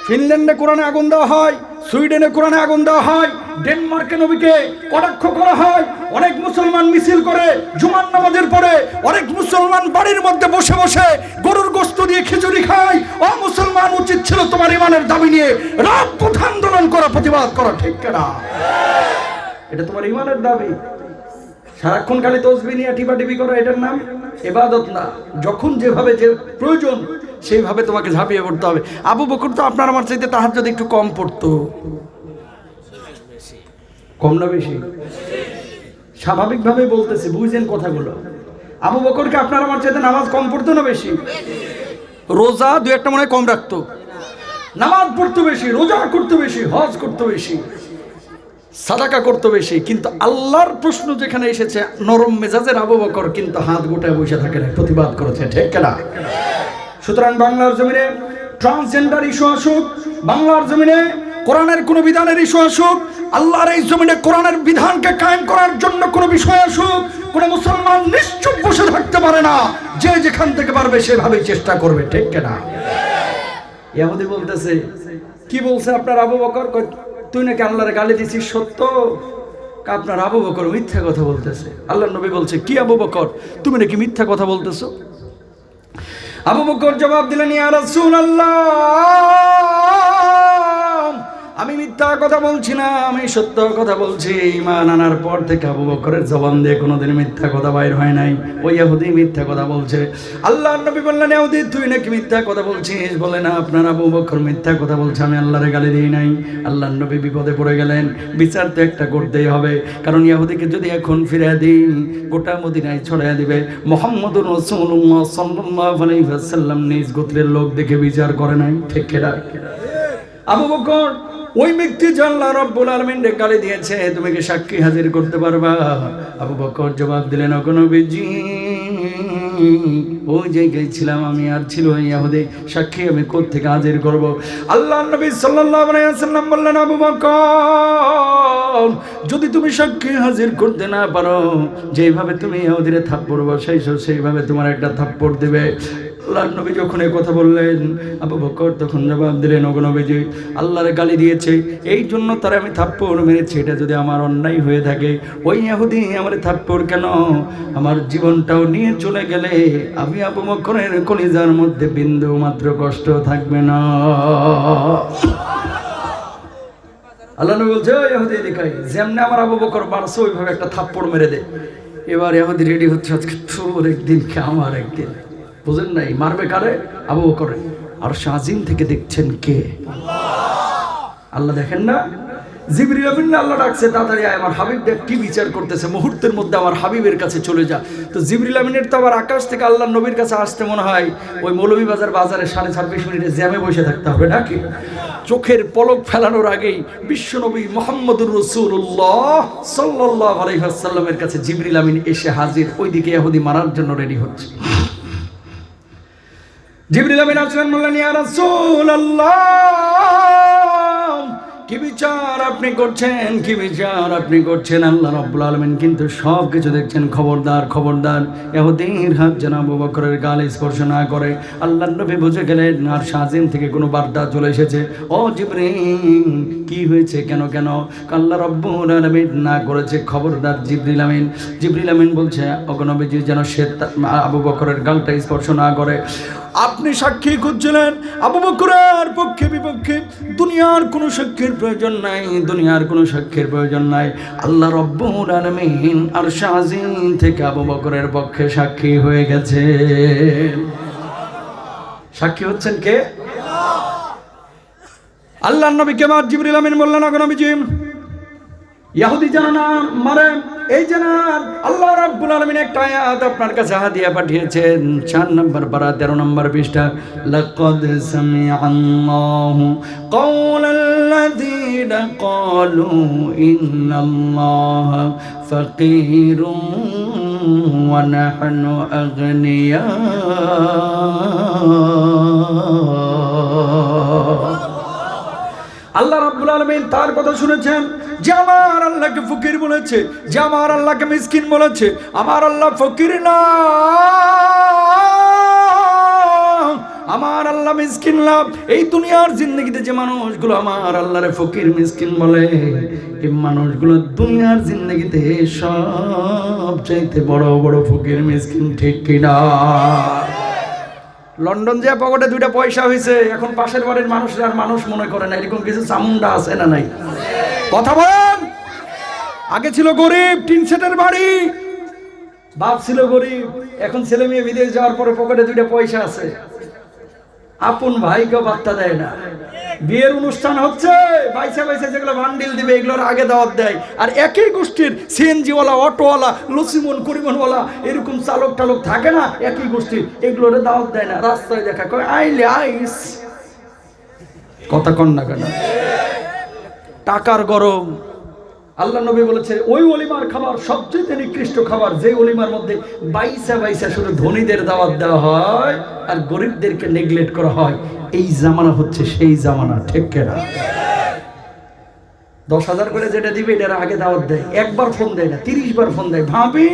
ফিনল্যান্ডে কোরআনে আগুন দেওয়া হয়, সুইডেনে কোরআনে আগুন দেওয়া হয়, ডেনমার্কে নবীকে কটাক্ষ করা হয়, অনেক মুসলমান মিছিল করে জুমার নামাজের পরে, অনেক মুসলমান বাড়ির মধ্যে বসে বসে গরুর গোশত দিয়ে খিচুড়ি খায়। ও মুসলমান, উচিত ছিল তোমার ইমানের দাবি নিয়ে রাজপথ আন্দোলন করা, প্রতিবাদ করা, ঠিক কিনা? এটা তোমার ইমানের দাবি। সারাক্ষণ খালি তসবিহ নিয়ে টিপাটিপি করা, এটার নাম ইবাদত না। যখন যেভাবে যে প্রয়োজন সেইভাবে তোমাকে ঝাঁপিয়ে পড়তে হবে। আবু বকর তো আপনার আমার চাইতে তাহাজ্জুদ একটু কম পড়তো, কম না বেশি? স্বাভাবিকভাবে বলতেছি, বুঝছেন কথাগুলো। আবু বকরকে আপনার আমার চাইতে নামাজ কম পড়তো না বেশি? রোজা দু একটা মনে হয় কম রাখতো, নামাজ পড়তো বেশি, রোজা করতো বেশি, হজ করতো বেশি, সাদাকা করতো বেশি। কিন্তু আল্লাহর প্রশ্ন যেখানে এসেছে, নরম মেজাজের আবু বকর কিন্তু হাত গোটায় বসে থাকে না, প্রতিবাদ করেছে, ঠিক কিনা? সুতরাং বাংলার জমিনে ট্রান্সজেন্ডার ইস্যু আসুক, বাংলার জমিনে কোরআনের কোন বিধানের ইস্যু আসুক, আল্লাহর এই জমিনে কোরআনের বিধানকে কায়েম করার জন্য কোন বিষয় আসুক, কোন মুসলমান নিশ্চুপ বসে থাকতে পারে না। যে যেখান থেকে পারবে সেভাবেই চেষ্টা করবে, ঠিক কিনা? ইহুদি বলতেছে, কি বলছে আপনার আবু বকর? তুই নাকি আল্লাহর গালি দিছিস, সত্য? আপনার আবু বকর মিথ্যা কথা বলতেছে। আল্লাহর নবী বলছে, কি আবু বকর, তুমি নাকি মিথ্যা কথা বলতেছো? আবু বকর জবাব দিলেন, ইয়া রাসূলুল্লাহ, আমি মিথ্যা কথা বলছি না, আমি সত্য কথা বলছি। ঈমান আনার পর থেকে আবু বকরের জবান দিয়ে কোনোদিন মিথ্যা কথা বাইর হয় নাই। ওই ইহুদি মিথ্যা কথা বলছে। আল্লাহর নবী বললেন, ইহুদি তুই নাকি মিথ্যা কথা বলছিস? বলে না, আপনার আবু বকর মিথ্যা কথা বলছে, আমি আল্লাহরে গালি দিই নাই। আল্লাহর নবী বিপদে পড়ে গেলেন। বিচার তো একটা করতেই হবে, কারণ ইহুদিকে যদি এখন ফিরিয়ে দিই, গোটা মদিনায় ছড়াইয়া দিবে। মুহাম্মদুর রাসূলুল্লাহ সাল্লাল্লাহু আলাইহি ওয়াসাল্লাম নিজ গোত্রের লোক দেখে বিচার করে নাই, ঠিক কিনা? আবু বকর ওই ব্যক্তি আল্লাহ রাব্বুল আলামিন গালি দিয়েছে, তুমি কি সাক্ষী হাজির করতে পারবা? আবু বকর জবাব দিলেন, ওগো নবীজি, ওই জায়গায় ছিলাম আমি, আর ছিল ওই ইহুদি, সাক্ষী আমি কোত্থেকে হাজির করব? আল্লাহর নবী সাল্লাল্লাহু আলাইহি ওয়াসাল্লাম বললেন, আবু বকর, যদি তুমি সাক্ষী হাজির করতে না পারো, যেভাবে তুমি ইহুদিরে থাপ্পড় বসাইছো সেইভাবে তোমার একটা থাপ্পড় দিবে। আল্লাহর নবী যখন এই কথা বললেন, আবু বকর তখন জবাব দিলেন, ওগো নবীজি, আল্লাহর গালি দিয়েছে এই জন্য তারা আমি থাপ্পড় মেরেছি, এটা যদি আমার অন্যায় হয়ে থাকে, ওই ইহুদি আমার থাপ্পড় কেন, আমার জীবনটাও নিয়ে চলে গেলে আমি আবু বকরের কলিজার মধ্যে বিন্দু মাত্র কষ্ট থাকবে না। আল্লাহ নবী বলছে, ওই ইহুদি দেখাই যেমনি আমার আবু বকর মারছে ওইভাবে একটা থাপ্পড় মেরে দে। এবার ইহুদি রেডি হচ্ছে, আজকে তোর একদিন কে আমার একদিন। বুঝেন নাই, মারবে কারে? আবু বকর। আর শাজিম থেকে দেখছেন কে? আল্লাহ দেখেন না? জিবরিল আমিন আল্লাহ ডাকছে, তাড়াতাড়ি আয়, আমার হাবিব দেখ কি বিচার করতেছে, মুহূর্তের মধ্যে আমার হাবিবের কাছে চলে যা। তো জিবরিল আমিনের তো আবার আকাশ থেকে আল্লাহ নবীর কাছে আসতে মনে হয় ওই মৌলভীবাজার বাজারে 26.5 মিনিটে জ্যামে বসে থাকতে হবে নাকি? চোখের পলক ফেলানোর আগেই বিশ্বনবী মুহাম্মদুর রাসূলুল্লাহ সাল্লাল্লাহু আলাইহি ওয়াসাল্লামের কাছে জিবরিল আমিন এসে হাজির, ওইদিকে ইহুদি মারার জন্য রেডি হচ্ছে। জিবরিল আমিন আসলেন, বললেন, ইয়া রাসূলুল্লাহ, কি বিচার আপনি করছেন, কি বিচার আপনি করছেন? আল্লাহ রাব্বুল আলামিন কিন্তু সব কিছু দেখছেন। খবরদার খবরদার, ইহুদির হাত যেন আবু বকরের গালে স্পর্শ না করে। আল্লাহর নবী বুঝে গেলেন আর শাজিম থেকে কোনো বার্তা চলে এসেছে। ও জিবরিল, কি হয়েছে, কেন কেন? আল্লাহ রাব্বুল আলামিন না করেছে, খবরদার জিবরিল আমিন। জিবরিল আমিন বলছে, ওগো নবীজি, যেন সে আবু বকরের গালটা স্পর্শ না করে। আপনি সাক্ষী খুঁজছিলেন আবু বকরের পক্ষে বিপক্ষে, দুনিয়ার কোনো সাক্ষীর প্রয়োজন নাই, দুনিয়ার কোনো সাক্ষীর প্রয়োজন নাই। আল্লাহ রাব্বুল আলামিন আর শাজিম থেকে আবু বকরের পক্ষে সাক্ষী হয়ে গেছে। সাক্ষী হচ্ছেন কে? আল্লাহর নবীকে মার জিবরিল আমিন বললেন, ওগো নবীজি, ইহুদি যেন না মারে, এই যেন আল্লাহ রাব্বুল আলামিন একটা আয়াত আপনার কাছে হাদিয়া পাঠিয়েছেন। 4 নম্বর পারা 13 নম্বর পৃষ্ঠা। লাকাদ সামিআল্লাহু কাওলাল্লাযীনা ক্বালু ইন্নাল্লাহা ফাকীরুন ওয়া নাহনু আগনিয়া। আল্লাহ রাব্বুল আলামিন তার কথা শুনেছেন যে আমার আল্লাহকে ফকির বলেছে, যে আমার আল্লাহকে মিসকিন বলেছে। আমার আল্লাহ ফকির না, আমার আল্লাহ মিসকিন না। এই দুনিয়ার জিন্দেগিতে যে মানুষগুলো আমার আল্লাহরে ফকির মিসকিন বলে, এই মানুষগুলো দুনিয়ার জিন্দেগিতে সবচাইতে বড় বড় ফকির মিসকিন, ঠিক কিনা? লন্ডন যে পকেটে 2টা পয়সা হয়েছে, এখন পাশের বাড়ির মানুষরা আর মানুষ মনে করে না, এরকম কিছু চামুন্ডা আছে না নাই? কথা বলেন। আগে ছিল গরিব, টিন সেটের বাড়ি, বাপ ছিল গরিব, এখন ছেলে মেয়ে বিদেশ যাওয়ার পরে পকেটে 2টা পয়সা আছে, আপন ভাইকে বার্তা দেয় না। বিয়ের অনুষ্ঠান হচ্ছে, বাইসা বাইসা যেগুলো বান্ডিল দিবে এগুলোর আগে দাওয়াত দেয়। আর একই গোষ্ঠীর সিএনজিওয়ালা, অটোওয়ালা, লসিমন করিমনওয়ালা, এরকম চালক টালক থাকে না, একই গোষ্ঠীর, এগুলোর দাওয়াত দেয় না। রাস্তায় দেখা কয় আইলে আইস, কথা কন না কেন? টাকার গরম। আল্লাহ নবী বলেছে ওই ওলিমার খাবার সবচেয়ে নিকৃষ্ট খাবার, যে ওলিমার মধ্যে বাইসা বাইসা শুধু ধনীদের দাওয়াত দেওয়া হয় আর গরিবদেরকে নেগলেক্ট করা হয়। এই জামানা হচ্ছে সেই জামানা, ঠিক কিনা? 10,000 করে যেটা দিবে এটার আগে দাওয়াত দেয়, একবার ফোন দেয় না, 30 বার ফোন দেয়, ভাবি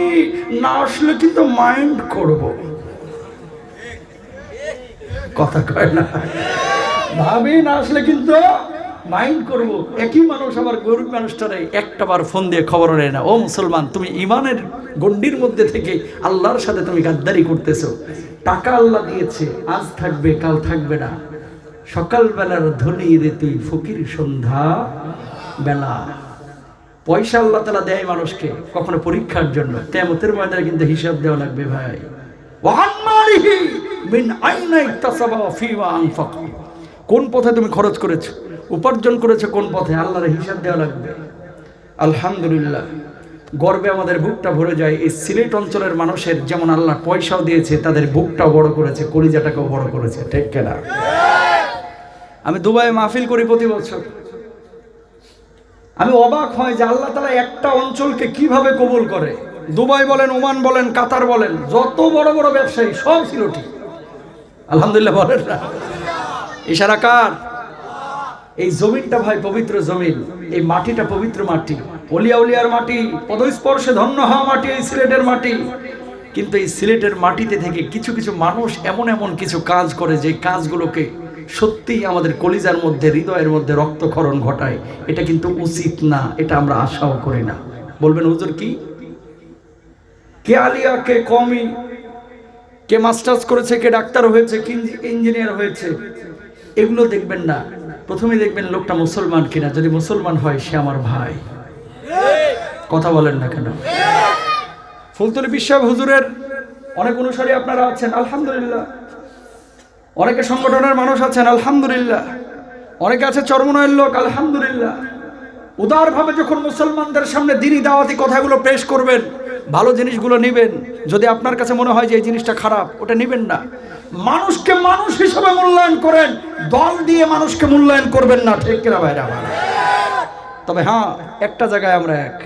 না আসলে কিন্তু মাইন্ড করব। কথা কয় না, ভাবি না আসলে কিন্তু মাইন্ড করব। একই মানুষ আবার গরিব মানুষটারে একটা বার ফোন দিয়ে খবর নেয় না। ও মুসলমান, তুমি ইমানের গণ্ডির মধ্যে থেকে আল্লাহর সাথে তুমি গাদ্দারি করতেছো। টাকা আল্লাহ দিয়েছে, আজ থাকবে কাল থাকবে না। সকালবেলার ধনী রে তুই ফকির সন্ধ্যা বেলা। পয়সা আল্লাহ তাআলা দেয় মানুষকে কখনো পরীক্ষার জন্য, কিয়ামতের ময়দানে কিন্তু হিসাব দেওয়া লাগবে ভাই। ওয়ান মালিহি মিন আইনা ইকতাসাবা ফিমা আনফাক, কোন পথে তুমি খরচ করেছো, উপার্জন করেছে কোন পথে, আল্লাহর হিসাব দেওয়া লাগবে। আলহামদুলিল্লাহ, গর্বে আমাদের বুকটা ভরে যায়। এই সিলেট অঞ্চলের মানুষের যেমন আল্লাহ পয়সাও দিয়েছে, তাদের বুকটাও বড় করেছে, কলিজাটাকেও বড় করেছে, ঠিক কিনা? আমি দুবাই মাহফিল করি প্রতি বছর, আমি অবাক হয় যে আল্লাহ তাআলা একটা অঞ্চলকে কিভাবে কবুল করে। দুবাই বলেন, ওমান বলেন, কাতার বলেন, যত বড় বড় ব্যবসায়ী সব সিলেটি। আলহামদুলিল্লাহ বলেন না? ইশারা কার? এই জমিনটা ভাই পবিত্র জমিন, এই মাটিটা পবিত্র মাটি, অলিয়া উলিয়ার মাটি, পদস্পর্শে ধন্য হওয়া মাটি এই সিলেটের মাটি। কিন্তু এই সিলেটের মাটিতে থেকে কিছু কিছু মানুষ এমন এমন কিছু কাজ করে যে কাজগুলোকে সত্যিই আমাদের কলিজার মধ্যে, হৃদয়ের মধ্যে রক্তক্ষরণ ঘটায়। এটা কিন্তু উচিত না, এটা আমরা আশাও করি না। বলবেন হুজুর কি? কে আলিয়া, কে কমি, কে মাস্টার্স করেছে, কে ডাক্তার হয়েছে, কে ইঞ্জিনিয়ার হয়েছে, এগুলো দেখবেন না। প্রথমে দেখবেন লোকটা মুসলমান কিনা। যদি মুসলমান হয় সে আমার ভাই। কথা বলেন না কেন? ফুলতলি বিশ্বাস হুজুরের অনেক অনুসারী আপনারা আছেন, আলহামদুলিল্লাহ। অনেকে সংগঠনের মানুষ আছেন, আলহামদুলিল্লাহ। অনেকে আছে চরমনায়ের লোক, আলহামদুলিল্লাহ। উদারভাবে যখন মুসলমানদের সামনে দ্বীনি দাওয়াতি কথাগুলো পেশ করবেন, ভালো জিনিসগুলো নেবেন। যদি আপনার কাছে মনে হয় যে এই জিনিসটা খারাপ, ওটা নেবেন না। মানুষকে মানুষ হিসেবে মূল্যায়ন করেন, দল দিয়ে মানুষকে মূল্যায়ন করবেন না। ঠিক কিনা ভাইরা আমার? তবে হ্যাঁ, একটা জায়গায় আমরা এক,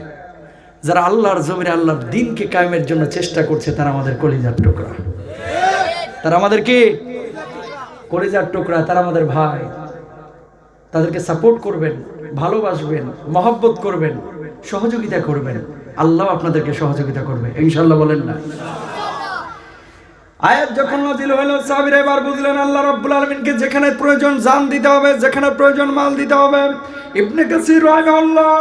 যারা আল্লাহর জমিনে আল্লাহর দ্বীনকে কায়েমের জন্য চেষ্টা করছে, তারা আমাদের কলিজার টুকরা। তারা আমাদের কি? কলিজার টুকরা। তারা আমাদের ভাই। তাদেরকে সাপোর্ট করবেন, ভালোবাসবেন, মহব্বত করবেন, সহযোগিতা করবেন। আল্লাহ আপনাদেরকে সহযোগিতা করবে ইনশাআল্লাহ। বলেন না? আয়াত যখন নাযিল হলো, সাহাবীরা এবার বুঝলেন আল্লাহ রাব্বুল আলামিনকে যেখানে প্রয়োজন জান দিতে হবে, যেখানে প্রয়োজন মাল দিতে হবে। ইবনে কাসির রাহিমাহুল্লাহ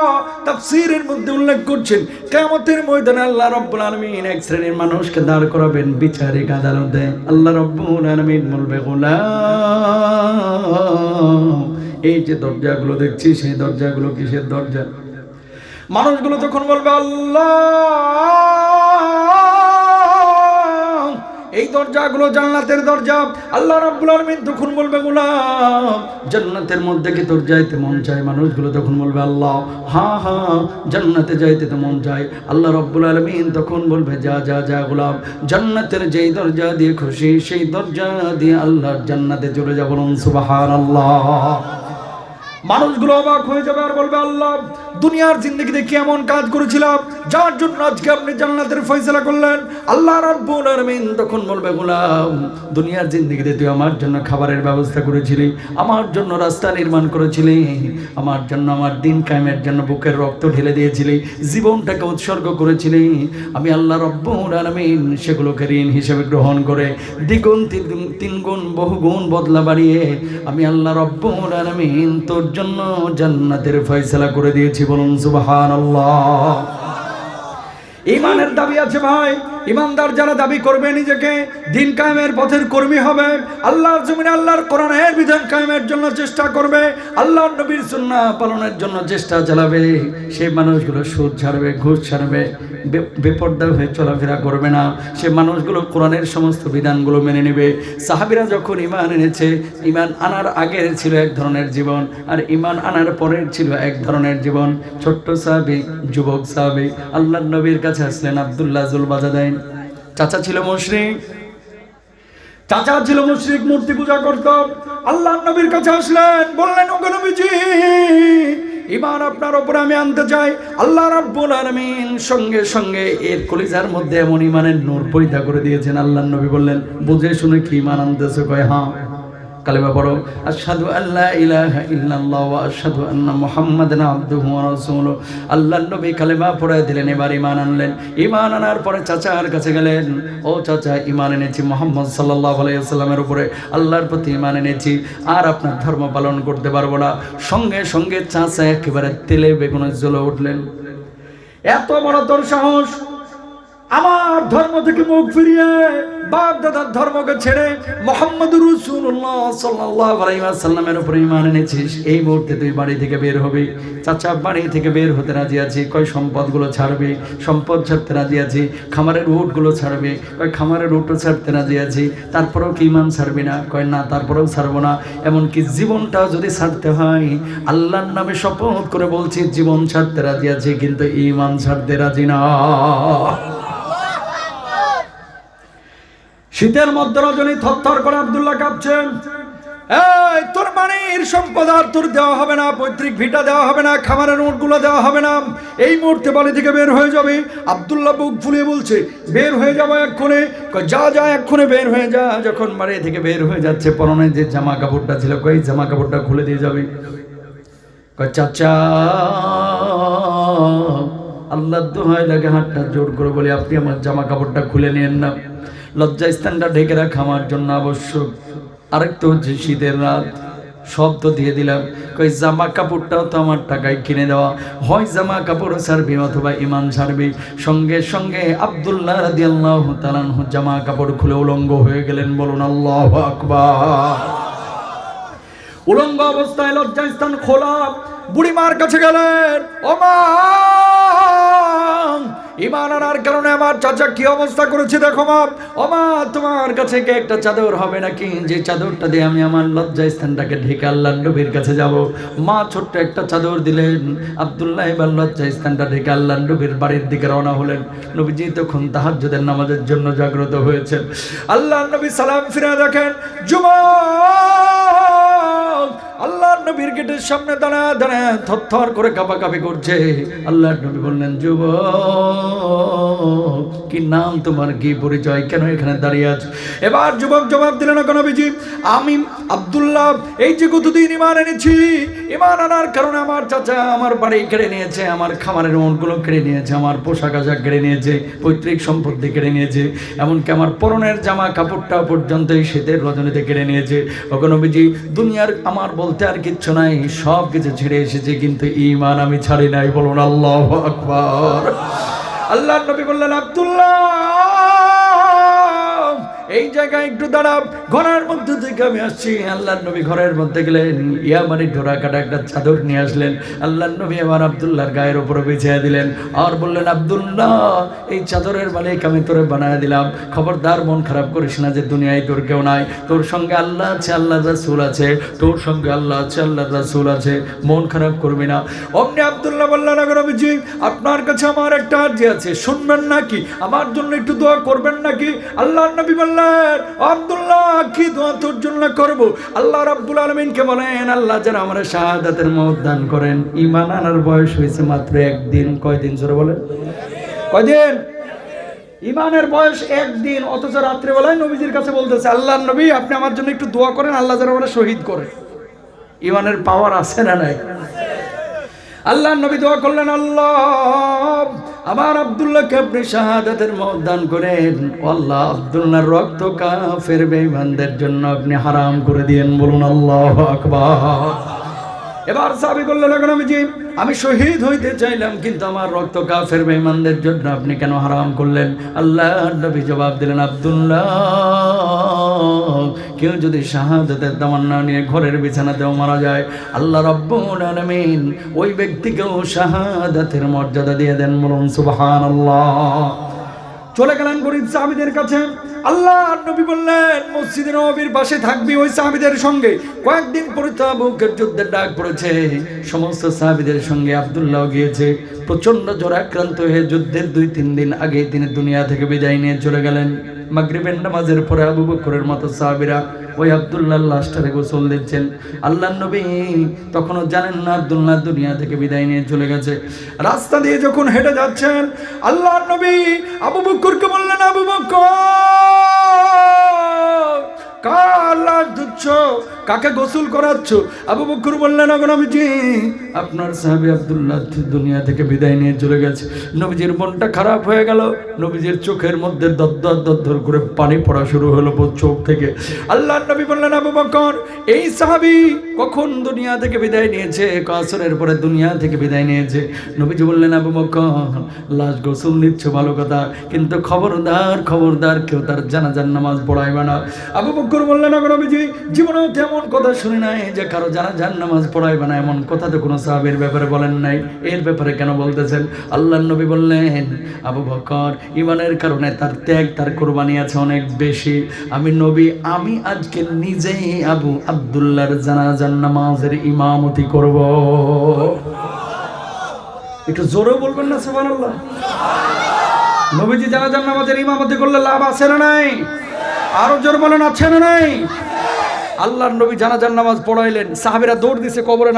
তাফসীরের মধ্যে উল্লেখ করছেন, কিয়ামতের ময়দানে আল্লাহ রাব্বুল আলামিন এক শ্রেণীর মানুষকে দাঁড় করাবেন বিচারিক আদালতে। আল্লাহ রাব্বুল আলামিন বলবে, গোলাম, এই যে দরজাগুলো দেখছিস, সেই দরজাগুলো কিসের দরজা? মানুষগুলো তখন বলবে, আল্লাহ, এই দরজাগুলো জান্নাতের দরজা। আল্লাহ রাব্বুল আলামিন তখন বলবে, গোলাম, জান্নাতের মধ্যে কি তোর যাইতে মন চায়? মানুষগুলো তখন বলবে, আল্লাহ, হ্যাঁ হ্যাঁ, জান্নাতে যাইতে তো মন চায়। আল্লাহ রাব্বুল আলামিন তখন বলবে, যা যা যা গোলাম, জান্নাতের যেই দরজা দিয়ে খুশি সেই দরজা দিয়ে আল্লাহর জান্নাতে চলে যাব। সুবহানাল্লাহ। মানুষগুলো অবাক হয়ে যাবে আর বলবে, আল্লাহ, দুনিয়ার জিন্দেগিতে কি এমন কাজ করেছিলাম যার জন্য আজকে আপনি জান্নাতের ফয়সালা করলেন? আল্লাহ রাব্বুল আলামিন তখন বলবে, গোলাম, দুনিয়ার জিন্দেগিতে তুই আমার জন্য খাবারের ব্যবস্থা করেছিলি, আমার জন্য রাস্তা নির্মাণ করেছিলি, আমার জন্য, আমার দিন কায়েমের জন্য বুকের রক্ত ঢেলে দিয়েছিলি, জীবনটাকে উৎসর্গ করেছিলি। আমি আল্লাহ রাব্বুল আলামিন সেগুলোকে ঋণ হিসেবে গ্রহণ করে দ্বিগুণ তিন গুণ বহুগুণ বদলা বাড়িয়ে আমি আল্লাহ রাব্বুল আলামিন তোর জন্য জান্নাতের ফয়সালা করে দিয়েছি। বলুন সুবহানাল্লাহ। ঈমানের দাবি আছে ভাই। ইমানদার যারা দাবি করবে নিজেকে দিন কায়েমের পথের কর্মী হবে, আল্লাহর জমিনে আল্লাহর কোরআনের বিধান কায়েমের জন্য চেষ্টা করবে, আল্লাহর নবীর সুন্নাহ পালনের জন্য চেষ্টা চালাবে, সেই মানুষগুলো সুদ ছাড়বে, ঘুষ ছাড়বে, বেপরদা হয়ে চলাফেরা করবে না। সে মানুষগুলো কোরআনের সমস্ত বিধানগুলো মেনে নেবে। সাহাবীরা যখন ঈমান এনেছে, ঈমান আনার আগের ছিল এক ধরনের জীবন, আর ঈমান আনার পরের ছিল এক ধরনের জীবন। ছোট্ট সাহাবী, যুবক সাহাবী আল্লাহর নবীর কাছে আসলেন আব্দুল্লাহ যুলবাজাদাইন। চাচা ছিল মুশরিক, মূর্তি পূজা করত। আল্লাহর নবীর কাছে আসলেন, বললেন, ওগো নবীজি, ঈমান আপনার উপরে আমি আনতে চাই। আল্লাহ রাব্বুল আলামিন সঙ্গে সঙ্গে এর কলিজার মধ্যে এমন ঈমানের নূর পয়দা করে দিয়েছেন। আল্লাহর নবী বললেন, বুঝে শুনে কি ঈমান আনতেছো? কয়, হ্যাঁ। কালেমা পড়ো, আশহাদু আল্লা ইলাহা ইল্লাল্লাহ ওয়া আশহাদু আন্না মুহাম্মাদান আবদুহু ওয়া রাসূলুহু। আল্লাহর নবী কালেমা পড়ে দিলেন, এবার ঈমান আনলেন। ঈমান আনার পরে চাচার কাছে গেলেন, ও চাচা, ঈমান এনেছি মুহাম্মদ সাল্লাল্লাহু আলাইহি ওয়াসাল্লামের উপরে, আল্লাহর প্রতি ঈমান এনেছি, আর আপনার ধর্ম পালন করতে পারবো না। সঙ্গে সঙ্গে চাচা একেবারে তেলে বেগুনে জ্বলে উঠলেন। এত বড় তোর সাহস, আমার ধর্ম থেকে মুখ ফিরিয়ে বাপ দাদার ধর্মকে ছেড়ে মুহাম্মদুর রাসূলুল্লাহ সাল্লাল্লাহু আলাইহি ওয়াসাল্লামের উপরে ঈমান এনেছিস, এই মুহূর্তে তুই বাড়ি থেকে বের হবি। চাচা বাড়ি থেকে বের হতে রাজি আছে, কয় সম্পদগুলো ছাড়বে, সম্পদ ছাড়তে রাজি আছে। খামারের উটগুলো ছাড়বে, কয় খামারের উটও ছাড়তে রাজি আছে। তারপরেও কি ঈমান ছাড়বি না? কয় না, তারপরেও ছাড়বো না। এমনকি জীবনটাও যদি ছাড়তে হয়, আল্লাহর নামে শপথ করে বলছি, জীবন ছাড়তে রাজি আছে, কিন্তু ঈমান ছাড়তে রাজি না। শীতের মধ্যে রজনী থরথর করে আব্দুল্লাহ কাঁপছেন। এই তোর মানির সম্পদ আর তোর দেওয়া হবে না, পৈতৃক ভিটা দেওয়া হবে না, খামারের নোটগুলো দেওয়া হবে না। এই মুহূর্তে বাড়ি থেকে বের হয়ে যাবে। আব্দুল্লাহ বুক ফুলিয়ে বলছে, বের হয়ে যাবো এক্ষণে। যা যা এক্ষণে বের হয়ে যা। যখন বাড়ি থেকে বের হয়ে যাচ্ছে, পরনে যে জামা কাপড়টা ছিল, কই জামা কাপড়টা খুলে দিয়ে যাবে। চাচা, আল্লাহর দোহাই লাগে, হাতটা জোর করে বলে, আপনি আমার জামা কাপড়টা খুলে নিয়েন না, লজ্জা স্থানটা ঢেকে রাখা আমার জন্য আবশ্যক। আরেকটা হচ্ছে শীতের রাত, সব তো দিয়ে দিলাম, কই জামা কাপড়টাও তো আমার টাকায় কিনে দেওয়া, হয় জামা কাপড় ছাড়বি অথবা ইমান ছাড়বি। সঙ্গে সঙ্গে আব্দুল্লাহ রাদিয়াল্লাহু তাআলা আনহু জামা কাপড় খুলে উলঙ্গ হয়ে গেলেন। বলুন আল্লাহু আকবার। উলঙ্গ অবস্থায় লজ্জা স্থান খোলা, বুড়িমার কাছে গেলেন। ও মা, ইমান আনার কারণে আমার চাচা কি অবস্থা করেছে দেখো মা। ও মা, তোমার কাছে কি একটা চাদর হবে নাকি, যে চাদরটা দিয়ে আমি আমার লজ্জা স্থানটাকে ঢেকে আল্লাহর নবীর কাছে যাব। মা ছোট্ট একটা চাদর দিলেন। আব্দুল্লাহ এবার লজ্জা স্থানটা ঢেকে আল্লাহর নবীর বাড়ির দিকে রওনা হলেন। নবীজি তখন তাহাজ্জুদের নামাজের জন্য জাগ্রত হয়েছেন। আল্লাহর নবী সালাম ফিরে দেখেন, যুবক আল্লাহর নবীর গেটের সামনে দাঁড়ায় দাঁড়ায় থরথর করে কাঁপাকাঁপি করছে। আল্লাহর নবী বললেন, যুবক কি নাম তোমার, কি পরিচয়, কেন এখানে দাঁড়িয়ে আছো? এবার যুবক জবাব দিলেন, নবীজি আমি আব্দুল্লাহ, এই যে কতদিন ইমান এনেছি, ইমান আনার কারণে আমার চাচা আমার বাড়ি কেড়ে নিয়েছে, আমার খামারের ওঁটগুলো কেড়ে নিয়েছে, আমার পোশাক আশাক কেড়ে নিয়েছে, পৈতৃক সম্পত্তি কেড়ে নিয়েছে, এমনকি আমার পরনের জামা কাপড়টা পর্যন্ত এই শীতের রজনীতে কেড়ে নিয়েছে। ওগো নবীজি, দুনিয়ার আমার বলতে আর কিচ্ছু নাই, সব কিছু ছেড়ে এসেছে, কিন্তু ঈমান আমি ছাড়ি নাই। বলুন আল্লাহু আকবার। আল্লাহর নবী বললেন, আব্দুল্লাহ এই জায়গায় একটু দাঁড়াও, ঘরের মধ্যে থেকে আমি আসছি। আল্লাহর নবী ঘরের মধ্যে গেলেন, ইয়ামানি ডোরা কাটা একটা চাদর নিয়ে আসলেন। আল্লাহর নবী আবার আব্দুল্লাহর গায়ের উপরে বিছিয়ে দিলেন, আর বললেন, আব্দুল্লাহ এই চাদরের মালিক আমি তোরে বানায় দিলাম, খবরদার মন খারাপ করিস না যে দুনিয়ায় তোর কেউ নাই, তোর সঙ্গে আল্লাহ আছে, আল্লাহর রাসূল আছে, তোর সঙ্গে আল্লাহ আছে, আল্লাহর রাসূল আছে, মন খারাপ করবি না। অমনি আব্দুল্লাহ বললেন, নবীজি আপনার কাছে আমার একটা আরজি আছে, শুনবেন নাকি, আমার জন্য একটু দোয়া করবেন নাকি? আল্লাহর নবী বললেন, আব্দুল্লাহ কি দোয়া তোর জন্য করব? আল্লাহ রাব্বুল আলামিনকে বলেন, আল্লাহ যেন আমার শাহাদাতের মওত দান করেন। ঈমান আনার বয়স হয়েছে মাত্র একদিন। কয়দিন জোরে বলেন? কয়দিন? ঈমানের বয়স একদিন, অথচ রাত্রে বেলায় নবীজির কাছে বলতেছে, আল্লাহর নবী আপনি আমার জন্য একটু দোয়া করেন, আল্লাহ যেন আমার শহীদ করে। ঈমানের পাওয়ার আছে না নাই? আল্লাহর নবী দোয়া করলেন, আল্লাহ আমার আব্দুল্লাহকে আপনি শাহাদাতের মওত দান করেন। আল্লাহ আব্দুল্লাহর রক্ত কাফের বেঈমানদের জন্য আপনি হারাম করে দিয়েন। বলুন আল্লাহু আকবার। এবার সাহাবী বললেন, নবীজি আমি শহীদ হইতে চাইলাম, কিন্তু আমার রক্ত কাফের বেঈমানদের জন্য আপনি কেন হারাম করলেন? আল্লাহর নবী জবাব দিলেন, আব্দুল্লাহ কেউ যদি শাহাদাতের তামান্না নিয়ে ঘরের বিছানাতেও মারা যায়, আল্লাহ রাব্বুল আলামিন ওই ব্যক্তিকেও শাহাদাতের মর্যাদা দিয়ে দেন। বলুন সুবহানাল্লাহ। চলে গেলেন গরীব সাহাবীদের কাছে। আল্লাহর নবী বললেন, মসজিদে নববীর পাশে থাকবি ওই সাহাবীদের সঙ্গে। কয়েকদিন পরে তাবুকের যুদ্ধের ডাক পড়েছে, সমস্ত সাহাবীদের সঙ্গে আব্দুল্লাহ গিয়েছে। প্রচন্ড জ্বর আক্রান্ত হয়ে যুদ্ধের 2-3 দিন আগে তিনি দুনিয়া থেকে বিদায় নিয়ে চলে গেলেন। মাগরিবের নামাজের পরে আবু বকরের মতো সাহাবীরা ওই আব্দুল্লাহর লাশটারে গোসল দিচ্ছেন। আল্লাহর নবী তখনও জানেন না আব্দুল্লাহ দুনিয়া থেকে বিদায় নিয়ে চলে গেছে। রাস্তা দিয়ে যখন হেঁটে যাচ্ছেন, আল্লাহর নবী আবু বকরকে বললেন, আবু বকর কার লাশ ধুচ্ছ, কাকে গোসল করাচ্ছ? আবু বকর বললেন, নবীজি আপনার সাহাবী আব্দুল্লাহ দুনিয়া থেকে বিদায় নিয়ে চলে গেছে। নবীজির মনটা খারাপ হয়ে গেল। নবীজির চোখের মধ্যে দরদর দরদর করে পানি পড়া শুরু হলো চোখ থেকে। আল্লাহর নবী বললেন, আবু বকর এই সাহাবী কখন দুনিয়া থেকে বিদায় নিয়েছে? আসরের পরে দুনিয়া থেকে বিদায় নিয়েছে। নবীজি বললেন, আবু বকর লাশ গোসল নিচ্ছ ভালো কথা, কিন্তু খবরদার খবরদার কেউ তার জানাজার নামাজ পড়াইবে না। আবু বকর বললেন, নবীজি জীবনেও তেমন কথা শুনি নাই যে কারো জানাজার নামাজ পড়াইবে না, এমন কথা তো কোনো সাহাবীর ব্যাপারে বলেন নাই, এর ব্যাপারে কেন বলতেছেন? আল্লাহর নবী বললেন, আবু বকর ঈমানের কারণে তার ত্যাগ, তার কুরবানি আছে অনেক বেশি। আমি নবী, আমি আজকে নিজেই আবু আব্দুল্লাহর জানাজার নামাজের ইমামতি করব। একটু জোরে বলবেন না সুবহানাল্লাহ? নবীজি জানাজার নামাজের ইমামতি করলে লাভ আছে না নাই? আরো জোরে বলেন, আছে না নাই? আল্লাহর নবী জানাজার নামাজ পড়াইলেন, সাহাবীরা দৌড় দিছে কবরে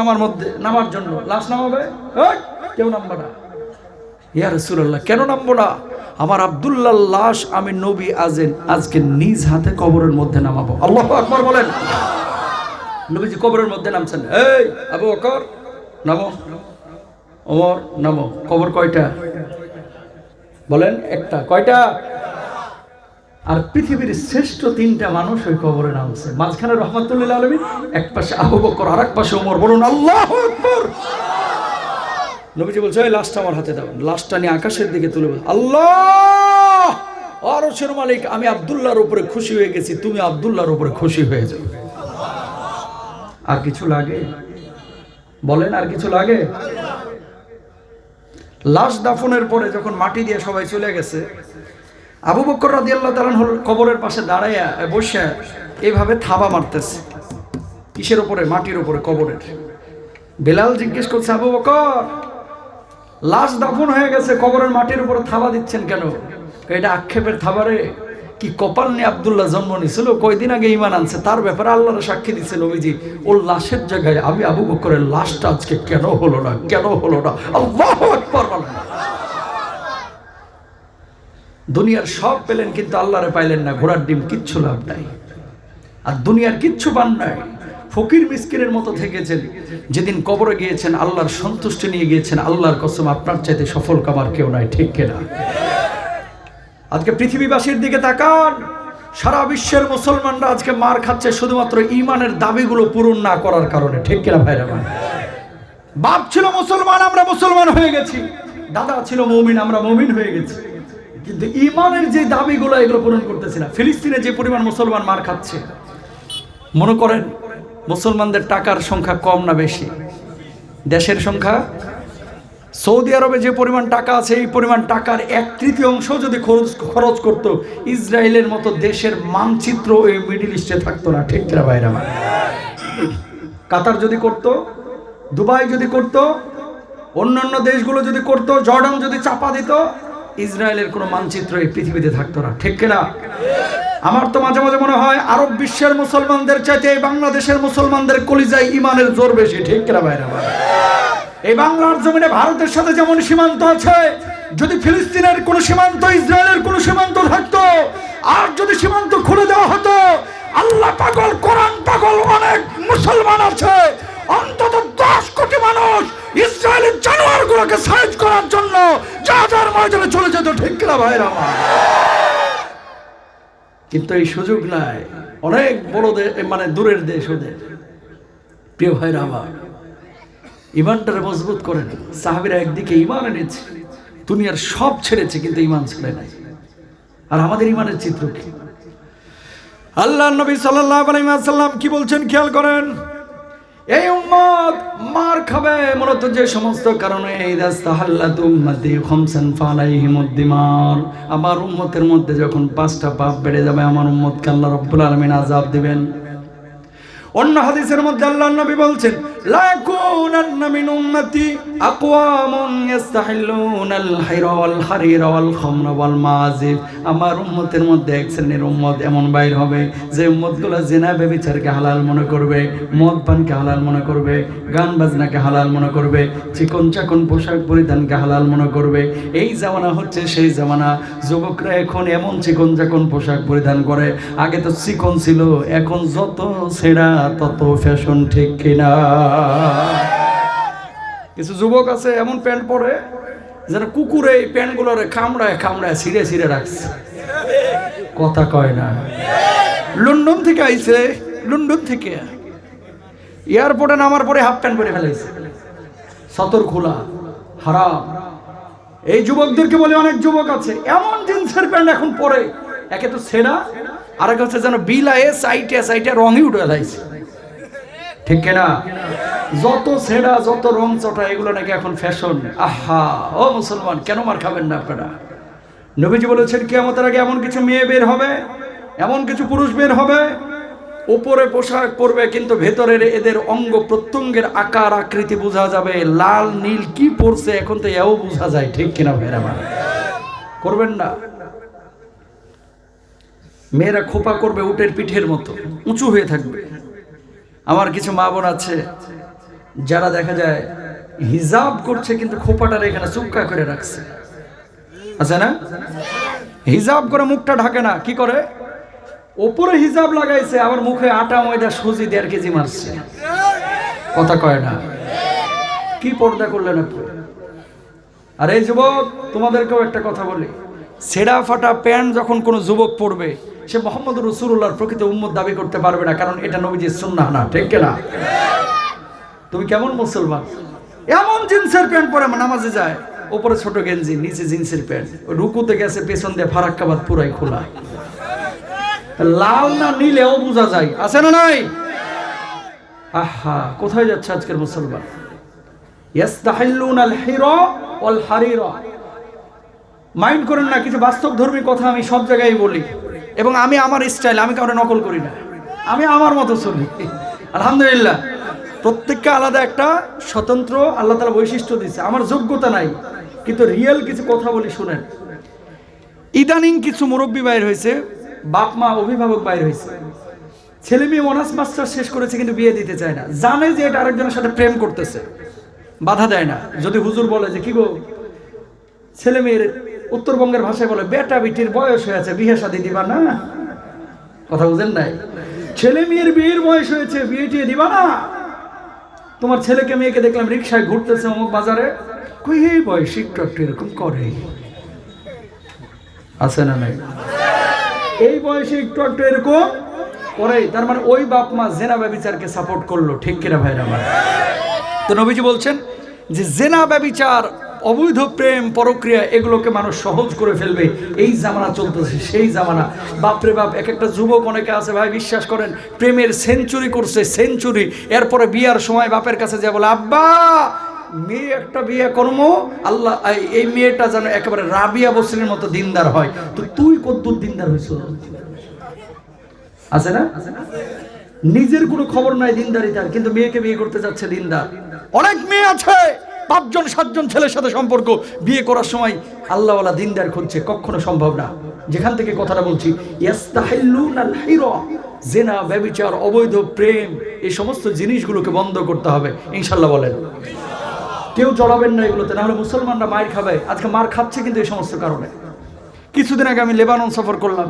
নামার জন্য। লাশ নামাবে? কেউ নামবে না। ইয়া রাসূলুল্লাহ, কেন নামবো না? আমার আব্দুল্লাহর লাশ আমি নবী আজকে নিজ হাতে কবরের মধ্যে নামাবো। আল্লাহু আকবার বলেন। নবীজি কবরের মধ্যে নামছেন। এই আবু বকর নামো, ওমর নামো। কবর কয়টা বলেন? একটা। কয়টা? আর পৃথিবীর শ্রেষ্ঠ 3টা মানুষ ওই কবরে নামছে। মাঝখানে রহমাতুল্লিল আলামিন, এক পাশে আবু বকর, আর এক পাশে ওমর। বলুন আল্লাহু আকবার। নবীজি বলছে, এই লাশটা আমার হাতে দাও। লাশটা নিয়ে আকাশের দিকে তুলে বল, আল্লাহ আরশের মালিক, আমি আব্দুল্লাহর উপরে খুশি হয়ে গেছি, তুমি আব্দুল্লাহর উপরে খুশি হয়ে যাও। আর কিছু লাগে? বলেন, আর কিছু লাগে? লাশ দাফনের পরে যখন মাটি দিয়ে সবাই চলে গেছে, আবু বকর রাদিয়াল্লাহু তাআলা কবরের পাশে দাঁড়াইয়া বসে এইভাবে থাবা মারতেছে। কিসের উপরে? মাটির উপরে, কবরের। বেলাল জিজ্ঞেস করছে, আবু বকর, লাশ দাফন হয়ে গেছে, কবরের মাটির উপরে থাবা দিচ্ছেন কেন? এটা আক্ষেপের থাবারে। কি কপাল নিয়ে আব্দুল্লাহ জন্ম নিয়েছিল, কয়দিন আগে ঈমান আনছে, তার ব্যাপারে আল্লাহর সাক্ষী দিচ্ছে নবীজি। ওর লাশের জায়গায় আমি আবু বকরের লাশটা আজকে কেন হলো না, কেন হলো না? আল্লাহু আকবার বলেন। দুনিয়ার সব পেলেন কিন্তু আল্লাহরে পাইলেন না। ঘোড়ার ডিম কিচ্ছু লাভ নাই। আর দুনিয়ার কিচ্ছু পান নাই। ফকির মিসকিনের মতো থেকেছেন। যেদিন কবরে গিয়েছেন আল্লাহর সন্তুষ্টি নিয়ে গিয়েছেন। আল্লাহর কসম, আপনার চাইতে সফল কামার কেউ নাই, ঠিক কিনা? আজকে পৃথিবীবাসীর দিকে তাকান, সারা বিশ্বের মুসলমানরা আজকে মার খাচ্ছে শুধুমাত্র ঈমানের দাবিগুলো পূরণ না করার কারণে, ঠিক কিনা ভাইরা? বাপ ছিল মুসলমান, আমরা মুসলমান হয়ে গেছি। দাদা ছিল মুমিন, আমরা মুমিন হয়ে গেছি। কিন্তু ঈমানের যে দাবিগুলো, এগুলো পূরণ করতেছি না। ফিলিস্তিনে যে পরিমাণ মুসলমান মার খাচ্ছে, মনে করেন মুসলমানদের টাকার সংখ্যা কম না বেশি? দেশের সংখ্যা। সৌদি আরবে যে পরিমাণ টাকা আছে, এই পরিমাণ টাকার 1/3 যদি খরচ করত, ইসরায়েলের মতো দেশের মানচিত্র এই মিডল ইস্টে থাকতো না, ঠিক কিনা ভাইরা? কাতার যদি করত, দুবাই যদি করত, অন্যান্য দেশগুলো যদি করত, জর্ডান যদি চাপা দিত, ইসরায়েলের কোনো মানচিত্র এই পৃথিবীতে থাকতো না, ঠিক কিনা? আমার তো মাঝে মাঝে মনে হয় আরব বিশ্বের মুসলমানদের চাইতে বাংলাদেশের মুসলমানদের কলিজায় ঈমানের জোর বেশি, ঠিক কিনা ভাইরা? এই বাংলার জমিনে ভারতের সাথে যেমন সীমান্ত আছে, যদি ফিলিস্তিনের কোনো সীমান্ত, ইসরায়েলের কোনো সীমান্ত থাকতো, আর যদি সীমান্ত খুলে দেওয়া হতো, আল্লাহ পাগল, কোরআন পাগল অনেক মুসলমান আছে, অন্তত 10 কোটি মানুষ ইসরায়েলের জানোয়ারগুলোকে সাইজ করার জন্য যার ময়দানে চলে যেত, ঠিক কিনা ভাইরা? কিন্তু এই সুযোগ নাই। অনেক বড় দেশ, মানে দূরের দেশ ওদের। প্রিয় ভাইরা আমার, ঈমানটারে মজবুত করেন। সাহাবীরা একদিকে ঈমান এনেছে, দুনিয়ার সব ছেড়েছে, কিন্তু ঈমান ছেড়ে নাই। আর আমাদের ঈমানের চিত্র কি? আল্লাহর নবী সাল্লাল্লাহু আলাইহি ওয়াসাল্লাম কি বলছেন খেয়াল করেন। এই উম্মত মার খাবে মূলত যে সমস্ত কারণে, আমার উম্মতের মধ্যে যখন 5টা পাপ বেড়ে যাবে, আমার উম্মতকে আল্লাহ রাব্বুল আলামিন আযাব দিবেন। অন্য হাদিসের মধ্যে আল্লাহর নবী বলছেন, লা ইয়াকুনান্না মিন উম্মতি আকওয়ামুন ইস্তাহিল্লুনাল হাইরা ওয়াল হারিরা ওয়াল খামরা ওয়াল মাযিফ। আমার উম্মতের মধ্যে এক শ্রেণীর উম্মত এমন বাইর হবে যে উম্মতগুলো জিনা ব্যভিচারকে হালাল মনে করবে, মদ পানকে হালাল মনে করবে, গান বাজনাকে হালাল মনে করবে, চিকন চাকন পোশাক পরিধানকে হালাল মনে করবে। এই জামানা হচ্ছে সেই জামানা। যুবকরা এখন এমন চিকন চাকন পোশাক পরিধান করে। আগে তো চিকন ছিল, এখন যত ছেঁড়া তত ফ্যাশন, ঠিক কিনা? কিছু যুবক আছে এমন প্যান্ট পরে যেন কুকুরে এই প্যান্টগুলোরে কামড়ায় কামড়ায় ছিঁড়ে ছিঁড়ে রাখছে, কথা কয় না। লন্ডন থেকে আইছে, লন্ডন থেকে এয়ারপোর্টে নামার পরে হাফ প্যান্ট পরে ফেলেছে, সতর খোলা, হারাম। এই যুবকদেরকে বলে, অনেক যুবক আছে এমন জিন্সের প্যান্ট এখন পরে, একে তো ছেঁড়া, আর এক হচ্ছে যেন বিলায়ে সাইটে সাইটে রঙই উঠে যাইছে, ঠিক কিনা? যত ছেঁড়া, যত রং চটা, এগুলো নাকি এখন ফ্যাশন। আহা, ও মুসলমান, কেন মার খাবেন না আপনারা? নবীজি বলেছেন কিয়ামতের আগে এমন কিছু মেয়ে বের হবে, এমন কিছু পুরুষ বের হবে, উপরে পোশাক পরবে কিন্তু ভেতরের এদের অঙ্গ প্রত্যঙ্গের আকার আকৃতি বোঝা যাবে, লাল নীল কি পরছে এখন তো এও বোঝা যায়, ঠিক কিনা ভাইরা? করবেন না। মেয়েরা খোপা করবে উটের পিঠের মতো, উঁচু হয়ে থাকবে, আমার কিছু মা বোন আছে যারা দেখা যায় হিজাব করছে কিন্তু খোপাটার এখানে চুপকা করে রাখছে, আছে না? হিজাব করে মুখটা ঢাকে না, কি করে? ওপরে হিজাব লাগাইছে, আবার মুখে আটা ময়দা সুজি 1.5 কেজি মারছে, কথা কয় না। কি পর্দা করলেন আপনি? আর এই যুবক, তোমাদেরকেও একটা কথা বলি, ছেঁড়া ফাটা প্যান্ট যখন কোনো যুবক পরবে, সে মুহাম্মদ রাসূলুল্লাহর প্রকৃত উম্মত দাবি করতে পারবে না, কারণ এটা নবীজির সুন্নাহ না, ঠিক না? তুমি কেমন মুসলমান? এমন জিন্সের প্যান্ট পরে নামাজে যায়, উপরে ছোট গেঞ্জি, নিচে জিন্সের প্যান্ট, রুকুতে গেছে পেছন দিয়ে ফারাক্কাবাদ পুরাই খোলা, লাল না নীলেও বোঝা যায়, আছে না নাই? আহা, কোথায় যাচ্ছে আজকের মুসলমান? ইয়াস্তাহিল্লুনাল হিরা ওয়াল হারিরা। মাইন্ড করেন না, কিছু বাস্তবধর্মী কথা আমি সব জায়গায় বলি, এবং আমি আমার স্টাইল, আমি কাউকে নকল করি না, আমি আমার মতো চলি, আলহামদুলিল্লাহ। প্রত্যেককে আলাদা একটা স্বতন্ত্র আল্লাহ তাআলা বৈশিষ্ট্য দিয়েছে। আমার যোগ্যতা নাই, কিন্তু রিয়েল কিছু কথা বলি, শুনেন। ইদানিং কিছু মুরব্বী বাইর হয়েছে, বাপ মা অভিভাবক বাইর হয়েছে, ছেলে মেয়ে অনার্স মাস্টার শেষ করেছে কিন্তু বিয়ে দিতে চায় না, জানে যে এটা আরেকজনের সাথে প্রেম করতেছে, বাধা দেয় না। যদি হুজুর বলে যে কি গো, ছেলে মেয়ের উত্তরবঙ্গের ভাষায় বলে বেটা বিটির বয়স হয়েছে, বিয়ে শাদী দিবা না, কথা বুঝেন নাই? ছেলে মেয়ের বিয়ের বয়স হয়েছে, বিয়ে টিয়ে দিবা না? তোমার ছেলেকে মেয়েকে দেখলাম রিক্সায় ঘুরতেছে অমুক বাজারে, কই এই বয়সে একটু একটু এরকম করে, আছে না নাই? এই বয়সে একটু একটু এরকম করে, তার মানে ওই বাপ মা জেনা ব্যভিচারকে সাপোর্ট করলো, ঠিক কিনা ভাইরা আমার? তো নবীজি বলছেন যে জেনা ব্যভিচার, অবৈধ প্রেম পরক্রিয়া, এগুলোকে মানুষ সহজ করে ফেলবে। এই জামানা চলতেছে, সেই জামানা। বাপরে বাপ, এক একটা যুবক অনেকে আছে ভাই, বিশ্বাস করেন, প্রেমের সেঞ্চুরি করছে, সেঞ্চুরি। এরপরে বিয়ার সময় বাপের কাছে যা বলে, আব্বা মেয়ে একটা বিয়ে কর্ম, আল্লাহ এই মেয়েটা যেন একেবারে রাবিয়া বসরির মতো দিনদার হয়। তো তুই কতদূর দিনদার হয়েছ? আছে না? নিজের কোনো খবর নাই দিনদারিতার, কিন্তু মেয়েকে বিয়ে করতে যাচ্ছে দিনদার। অনেক মেয়ে আছে 5জন 7জন ছেলের সাথে সম্পর্ক, বিয়ে করার সময় আল্লাহওয়ালা দিনদার খুঁজছে, কখনো সম্ভব না। যেখান থেকে কথাটা বলছি, ইয়াস্তাহিল্লুনাল হিরা, জেনা ব্যভিচার অবৈধ প্রেম, এই সমস্ত জিনিসগুলোকে বন্ধ করতে হবে, ইনশাআল্লাহ বলেন। কেউ জড়াবেন না এগুলোতে, না হলে মুসলমানরা মার খাবে। আজকে মার খাচ্ছে কিন্তু এই সমস্ত কারণে। কিছুদিন আগে আমি লেবানন সফর করলাম,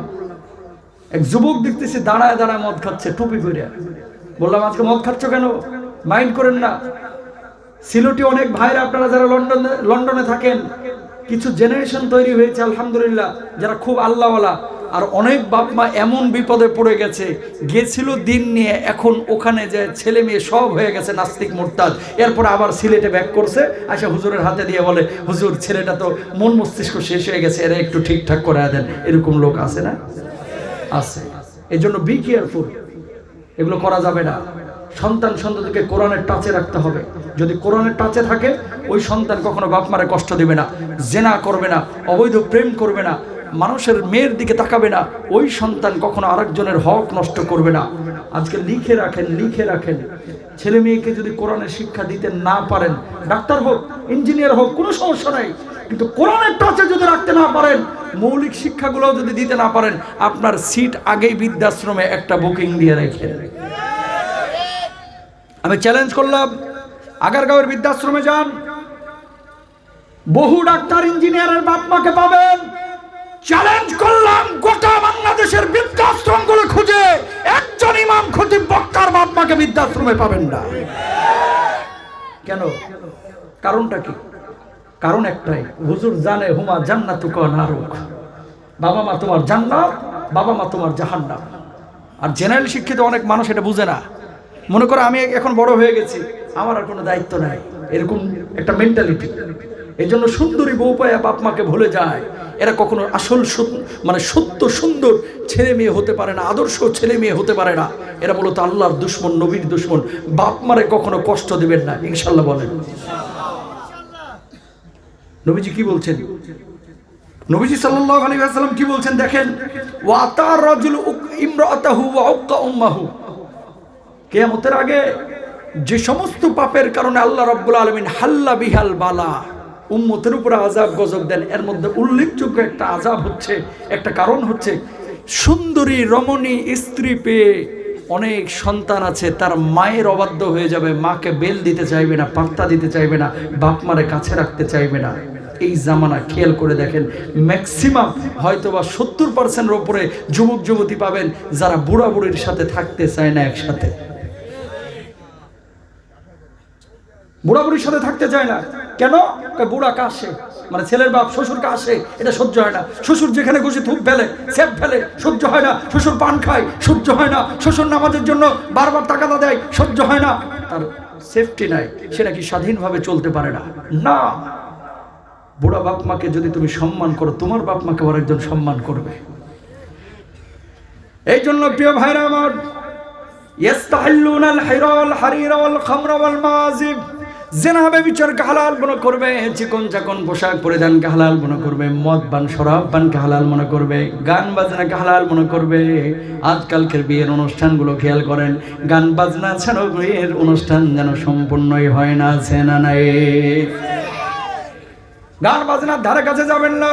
এক যুবক দেখতেছি দাঁড়ায় দাঁড়ায় মদ খাচ্ছে, টুপি পরে। বললাম আজকে মদ খাচ্ছ কেন? মাইন্ড করেন না। সিলেটি অনেক ভাইরা আপনারা যারা লন্ডনে থাকেন, কিছু জেনারেশন তৈরি হয়েছে আলহামদুলিল্লাহ, যারা খুব আল্লাহওয়ালা। আর অনেক বাপ মা এমন বিপদে পড়ে গেছে, গেছিল দিন নিয়ে, এখন ওখানে যে ছেলে মেয়ে সব হয়ে গেছে নাস্তিক মুরতাদ। এরপর আবার সিলেটে ব্যাক করছে, আচ্ছা হুজুরের হাতে দিয়ে বলে, হুজুর ছেলেটা তো মন মস্তিষ্ক শেষ হয়ে গেছে, এরা একটু ঠিকঠাক করে দেন। এরকম লোক আছে না? আছে। এই জন্য বি কেয়ারফুল, এগুলো করা যাবে না। সন্তান সন্ততিকে কোরআনের টাচে রাখতে হবে। যদি কোরআনের টাচে থাকে, ওই সন্তান কখনো বাপ মারে কষ্ট দিবে না, জেনা করবে না, অবৈধ প্রেম করবে না, মানুষের মেয়ের দিকে তাকাবে না, ওই সন্তান কখনো আরেকজনের হক নষ্ট করবে না। আজকে লিখে রাখেন, লিখে রাখেন, ছেলে মেয়েকে যদি কোরআনের শিক্ষা দিতে না পারেন, ডাক্তার হোক, ইঞ্জিনিয়ার হোক, কোনো সমস্যা নাই, কিন্তু কোরআনের টাচে যদি রাখতে না পারেন, মৌলিক শিক্ষাগুলো যদি দিতে না পারেন, আপনার সিট আগেই বৃদ্ধাশ্রমে একটা বুকিং দিয়ে রেখে। আমি চ্যালেঞ্জ করলাম, আগারগাঁওয়ের বৃদ্ধাশ্রমে যান, বহু ডাক্তার ইঞ্জিনিয়ারের বাপ মাকে পাবেন। চ্যালেঞ্জ করলাম, গোটা বাংলাদেশের বৃদ্ধাশ্রমগুলো খুঁজে একজন ইমাম খতিব বক্তার বাপ মাকে বৃদ্ধাশ্রমে পাবেন না। কেন? কারণটা কি? কারণ একটাই, হুজুর জানে হুমা জান্নাতুকা নারুক, বাবা মা তোমার জান্নাত, বাবা মা তোমার জাহান্নাম। আর জেনারেল শিক্ষিত অনেক মানুষ এটা বুঝে না, মনে করে আমি এখন বড় হয়ে গেছি, আমার আর কোনো দায়িত্ব নাই, এরকম একটা মেন্টালিটি। এই জন্য সুন্দরী বউ পায়া বাপ মাকে ভুলে যায়। এরা কখনো আসল মানে সত্য সুন্দর ছেলে মেয়ে হতে পারে না, আদর্শ ছেলে মেয়ে হতে পারে না। এরা মূলত আল্লাহর দুশ্মন, নবীর দুশ্মন। বাপ মারে কখনো কষ্ট দিবেন না, ইনশাল্লাহ বলেন। নবীজি কি বলছেন? নবীজি সাল্লাল্লাহু আলাইহি ওয়াসাল্লাম কি বলছেন দেখেন, ওয়া তার রাজুল ইমরাতাহু ওয়া উক্কা উম্মাহু। কিয়ামতের আগে যে সমস্ত পাপের কারণে আল্লাহ রাব্বুল আলামিন হাল্লা বিহাল বালা, উম্মতের উপরে আযাব গজব দেন, এর মধ্যে উল্লেখযোগ্য একটা আযাব হচ্ছে, একটা কারণ হচ্ছে, সুন্দরী রমণী স্ত্রী পেয়ে অনেক সন্তান আছে তার মায়ের অবাধ্য হয়ে যাবে, মাকে বেল দিতে চাইবে না, পাত্তা দিতে চাইবে না, বাপ মারে কাছে রাখতে চাইবে না। এই জামানা খেয়াল করে দেখেন, ম্যাক্সিমাম হয়তোবা 70% উপরে যুবক যুবতী পাবেন যারা বুড়া বুড়ির সাথে থাকতে চায় না, একসাথে বুড়া বুড়ির সাথে থাকতে চায় না। কেন? বুড়া কাশে, মানে ছেলের বাপ শ্বশুর কাশে, এটা সহ্য হয় না। শ্বশুর যেখানে খুশি থুপ ফেলে, সেপ ফেলে, সহ্য হয় না। শ্বশুর পান খায়, সহ্য হয় না। শ্বশুর নামাজের জন্য বারবার টাকা দেয়, সহ্য হয় না। তার সেফটি নাই, সেটা কি স্বাধীনভাবে চলতে পারে না। না, বুড়া বাপ মাকে যদি তুমি সম্মান করো, তোমার বাপ মাকে আরেকজন সম্মান করবে। এই জন্য প্রিয় ভাইরা আমার, ইস্তাহিল্লুনাল হিরাল হারিরা ওয়াল খামরা ওয়াল মাযিব, জিনা ব্যভিচারকে হালাল মনে করবে, চিকন চাকন পোশাক পরিধানকে হালাল মনে করবে, মদ পান শরাব পানকে হালাল মনে করবে, গান বাজনাকে হালাল মনে করবে। আজকালকের বিয়ের অনুষ্ঠানগুলো খেয়াল করেন, গান বাজনা ছাড়াও বিয়ের অনুষ্ঠান যেন সম্পূর্ণই হয় না, আছে না নাই? গান বাজনার ধারে কাছে যাবেন না।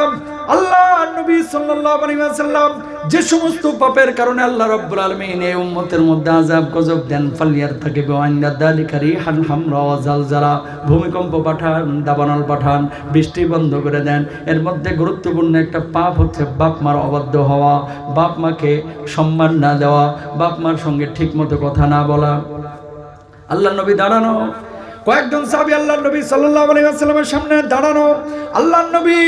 আল্লাহ নবী সাল্লাল্লাহু আলাইহি ওয়াসাল্লাম যে সমস্ত পাপের কারণে আল্লাহ রাব্বুল আলামিন এই উম্মতের মধ্যে আযাব গজব দেন, ফালিয়ার থাকে বিআইন্দা দালিকা রিহান হামরা ওয়া জালজালা, ভূমিকম্প পাঠান, দাবানল পাঠান, বৃষ্টি বন্ধ করে দেন। এর মধ্যে গুরুত্বপূর্ণ একটা পাপ হচ্ছে বাপ মার অবাধ্য হওয়া, বাপ মাকে সম্মান না দেওয়া, বাপ মার সঙ্গে ঠিকমতো কথা না বলা। আল্লাহ নবী দাঁড়ানো, কয়েকজন সাহাবী আল্লাহর নবী সাল্লাল্লাহু আলাইহি ওয়াসাল্লামের সামনে দাঁড়ানো। আল্লাহর নবী